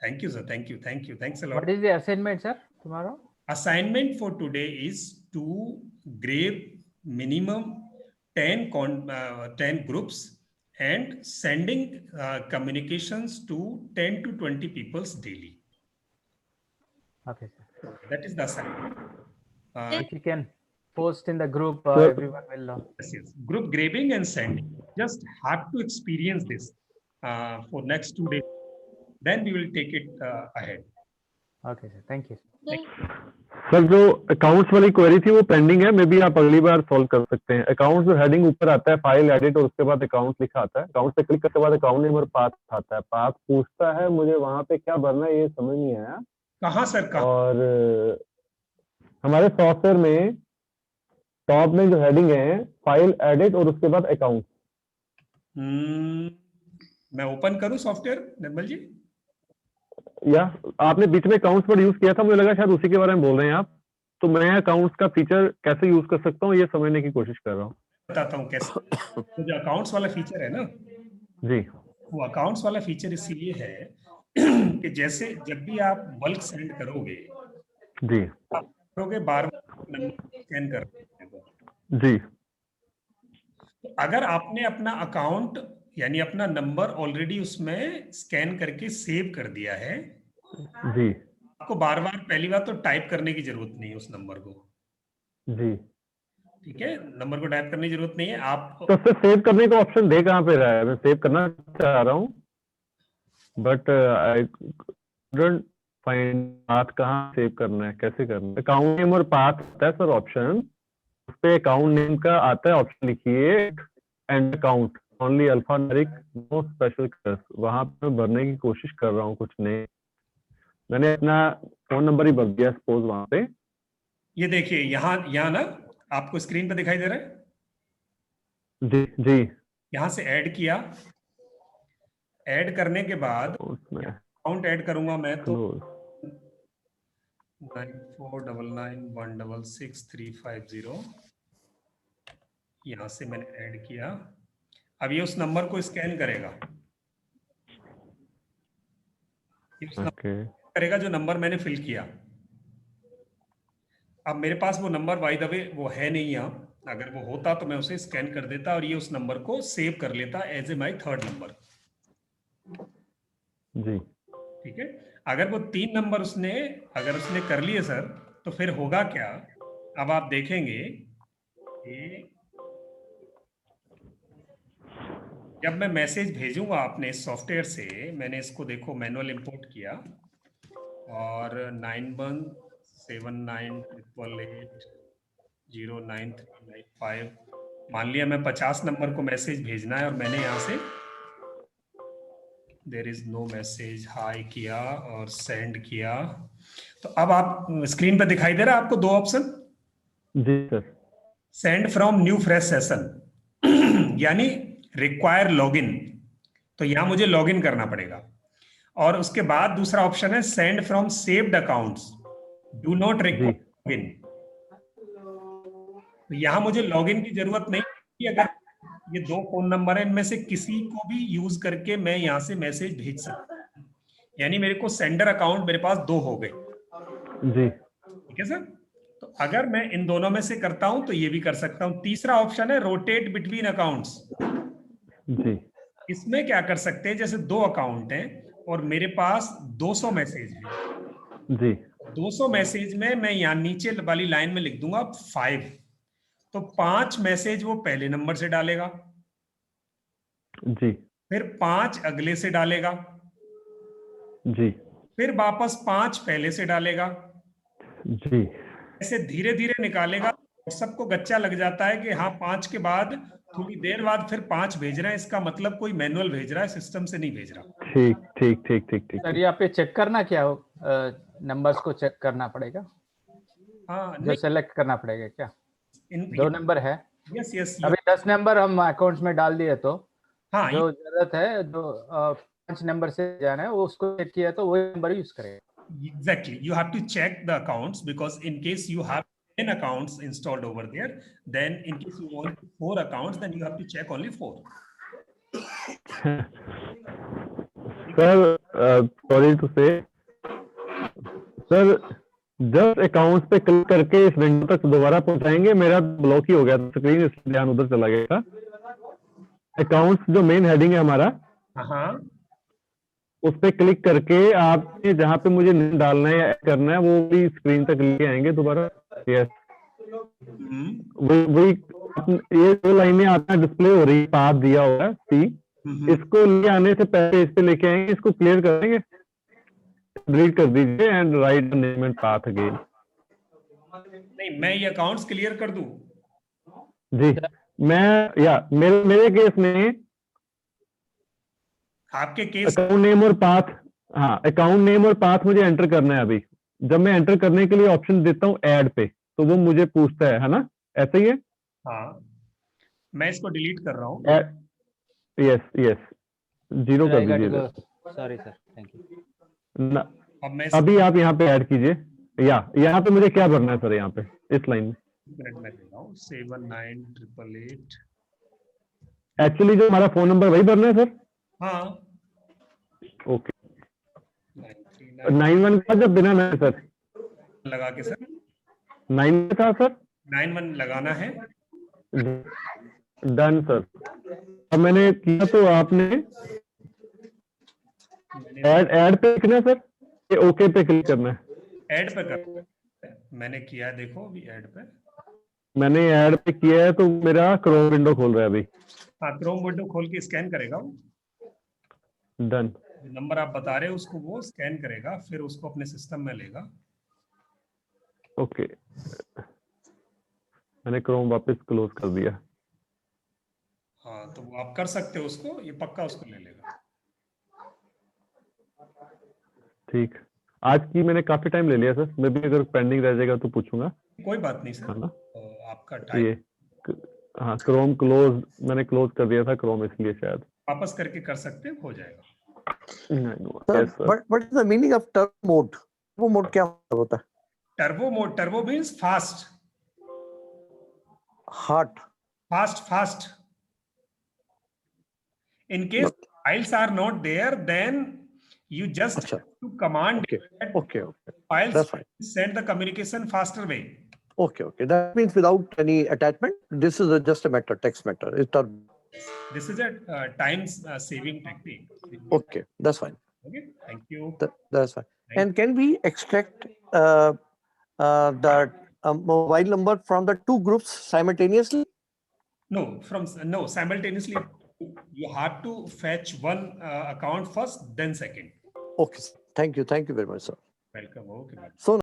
Thank you, sir. Thank you. Thank you. Thanks a lot. What is the assignment, sir, tomorrow? Assignment for today is to grab minimum 10 groups and sending communications to 10 to 20 peoples daily. Okay, sir. That is the assignment. If you can post in the group, everyone will know. Yes. Group grabbing and sending. Just have to experience this for next 2 days. Then we will take it ahead. Okay, sir. Thank you. Sir जो accounts वाली query थी वो pending है, may be आप अगली बार solve कर सकते हैं। अकाउंट्स में हेडिंग ऊपर आता है फाइल एडिट और उसके बाद अकाउंट लिखा आता है। अकाउंट पे क्लिक करने के बाद अकाउंट नेम और पाथ आता है। पाथ पूछता है मुझे वहां पे क्या भरना है, ये समझ नहीं आया। कहाँ सर? कहाँ? और हमारे सॉफ्टवेयर में टॉप में जो हेडिंग है फाइल एडिट और उसके बाद अकाउंट। मैं ओपन करूं सॉफ्टवेयर निर्मल जी? या आपने बीच में अकाउंट्स पर यूज किया था, मुझे लगा शायद उसी के बारे में बोल रहे हैं आप। तो मैं अकाउंट्स का फीचर कैसे यूज कर सकता हूँ ये समझने की कोशिश कर रहा हूँ। बताता हूँ कैसे। तो जो अकाउंट्स वाला फीचर है ना जी, वो अकाउंट्स वाला फीचर इसलिए है कि जैसे जब भी आप बल्क सेंड करोगे जी, आप करोगे बार-बार नंबर स्कैन कर जी, तो अगर आपने अपना अकाउंट यानी अपना नंबर ऑलरेडी उसमें स्कैन करके सेव कर दिया है जी, आपको बार-बार पहली बार तो टाइप करने की जरूरत नहीं है उस नंबर को। जी। ठीक है, नंबर को टाइप करने की जरूरत नहीं है। आप तो उससे सेव करने का ऑप्शन दे कहाँ पे रहा है? मैं सेव करना चाह रहा हूँ but I don't find path. कहाँ सेव करना है, कैसे करना है? अकाउंट नेम और पाथ आता है सर ऑप्शन, उस पे अकाउंट नेम का आता है ऑप्शन, लिखिए and account only alphanumeric no special colours. वहां पे मैं भरने की कोशिश कर रहा हूँ कुछ नहीं। मैंने अपना फोन नंबर ही भर दिया सपोज वहां पे। ये देखिए यहाँ ना आपको स्क्रीन पे दिखाई दे रहा है? जी जी, यहाँ से ऐड किया, ऐड करने के बाद उसमें अकाउंट ऐड करूंगा मैं तो क्लोज 9499166350 यहाँ से मैंने ऐड किया। अब ये उस नंबर को स्कैन करेगा, करेगा जो नंबर मैंने फिल किया। अब मेरे पास वो नंबर बाय द वे वो है नहीं यहाँ, अगर वो होता तो मैं उसे स्कैन कर देता और ये उस नंबर को सेव कर लेता as a my third number. जी, ठीक है, अगर वो 3 नंबर अगर उसने कर लिए सर तो फिर होगा क्या? अब आप देखेंगे कि जब मैं मैसेज भेजूंगा अपने इस सॉफ्टवेयर से, मैंने इसको देखो मैनुअल इंपोर्ट किया और 91798808099395 मान लिया मैं 50 नंबर को मैसेज भेजना है और मैंने यहाँ से there is no message hi किया और सेंड किया। तो अब आप स्क्रीन पर दिखाई दे रहा है आपको 2 ऑप्शन? जी सर। Send from new fresh session यानी रिक्वायर लॉगिन, तो यहां मुझे लॉगिन करना पड़ेगा। और उसके बाद दूसरा ऑप्शन है send from saved accounts do not require login. तो यहां मुझे लॉगिन की जरूरत नहीं कि अगर ये 2 फोन नंबर है इनमें से किसी को भी यूज करके मैं यहां से मैसेज भेज सकता हूं, यानी मेरे को सेंडर अकाउंट मेरे पास 2 हो गए। जी, ठीक है सर। तो अगर मैं इन दोनों में से करता हूं तो ये भी कर सकता हूं। तीसरा ऑप्शन है रोटेट बिटवीन अकाउंट्स। जी, इसमें क्या कर सकते हैं, जैसे 2 अकाउंट हैं और मेरे पास 200 मैसेज है जी, 200 मैसेज में मैं यहाँ नीचे वाली लाइन में लिख दूंगा 5, तो 5 मैसेज वो पहले नंबर से डालेगा, जी, फिर 5 अगले से डालेगा, जी, फिर वापस 5 पहले से डालेगा, जी, ऐसे धीरे धीरे निकालेगा और सबको गच्चा लग जाता है कि हाँ 5 के बाद थोड़ी देर बाद फिर 5 भेज रहा है, इसका मतलब कोई मैनुअल भेज रहा है, सिस्टम से नहीं भेज रहा। ठीक ठीक ठीक ठीक ठीक। सर यहाँ पे चेक करना क्या हो, नंबर्स को चेक करना पड़ेगा? हाँ, जो सेलेक्ट करना पड़ेगा क्या? 2 नंबर है। यस यस, अभी 10 नंबर हम अकाउंट्स में डाल दिए तो हाँ, जो जरूरत है 5 नंबर से जाना है वो उसको चेक किया तो वही नंबर यूज करेगा। Exactly, you have to check the accounts because in case you have 10 accounts installed over there, then in case you want 4 accounts, then you have to check only 4. Sir, sorry to say, sir, just accounts पे click करके इस window तक दोबारा पहुंचाएंगे। मेरा block ही हो गया था स्क्रीन, इसलिए ध्यान उधर चला गया था। अकाउंट्स जो मेन हेडिंग है हमारा, हाँ, उस पे क्लिक करके आपने जहाँ पे मुझे नेम डालना है या ऐड करना है वो भी स्क्रीन तक लेके आएंगे दोबारा। यस, वही ये दो लाइनें आपका डिस्प्ले हो रही है, पाथ दिया हुआ है सी, इसको ले आने से पहले इस पे लेके आएंगे, इसको क्लियर करेंगे, डिलीट कर दीजिए and write name and path again. नहीं, मैं ये अकाउंट्स क्लियर कर दूं? जी, मैं या मेरे केस में आपके केस अकाउंट नेम और पाथ, हाँ अकाउंट नेम और पाथ मुझे एंटर करना है। अभी जब मैं एंटर करने के लिए ऑप्शन देता हूँ ऐड पे, तो वो मुझे पूछता है ना, ऐसा ही है? हाँ, मैं इसको डिलीट कर रहा हूँ। यस यस, जीरो कर दीजिए। Sorry sir, thank you. अब मैं अभी आप यहाँ पे ऐड कीजिए, या यहाँ पे मुझे क्या भरना है सर? यहाँ पे इस लाइन में मिनट में दे रहा हूँ, 79888। एक्चुअली जो हमारा फोन नंबर वही भरना है सर? हाँ, ओके, 91 का जब बिना नहीं सर लगा के सर 9 था सर, 91 लगाना है। Done sir. अब मैंने किया तो आपने ऐड पे लिखना है सर, ये ओके पे क्लिक करना है? ऐड पे कर, मैंने किया, देखो अभी ऐड पे। मैंने ऐड पे किया है तो मेरा क्रोम विंडो खोल रहा है अभी। हाँ, क्रोम विंडो खोल के स्कैन करेगा वो। डन। नंबर आप बता रहे हो उसको वो स्कैन करेगा, फिर उसको अपने सिस्टम में लेगा। ओके, मैंने क्रोम वापस क्लोज कर दिया। हाँ, तो वो आप कर सकते हो उसको, ये पक्का उसको ले लेगा। ठीक, आज की मैंने काफी टाइम ले लिया सर, मैं भी अगर पेंडिंग रह जाएगा तो पूछूंगा। कोई बात नहीं सर, है ना? तो आपका ये टाइम हाँ, क्रोम क्लोज मैंने क्लोज कर दिया था क्रोम, इसलिए शायद वापस करके कर सकते हो जाएगा। Yes, sir. What is the meaning of turbo mode? Turbo mode क्या होता है? Turbo mode, turbo means fast, Hot. fast. In case files are not there, then you just Acha. have to command Okay. that Okay. files That's fine. send the communication faster way. Okay. That means without any attachment. This is just a matter, text matter. It's turbo. This is a time saving technique. Okay, that's fine. Okay, thank you. That's fine. And can we extract the mobile number from the two groups simultaneously? No, simultaneously. You have to fetch one account first, then second. Okay. Thank you very much, sir. Welcome. Okay. So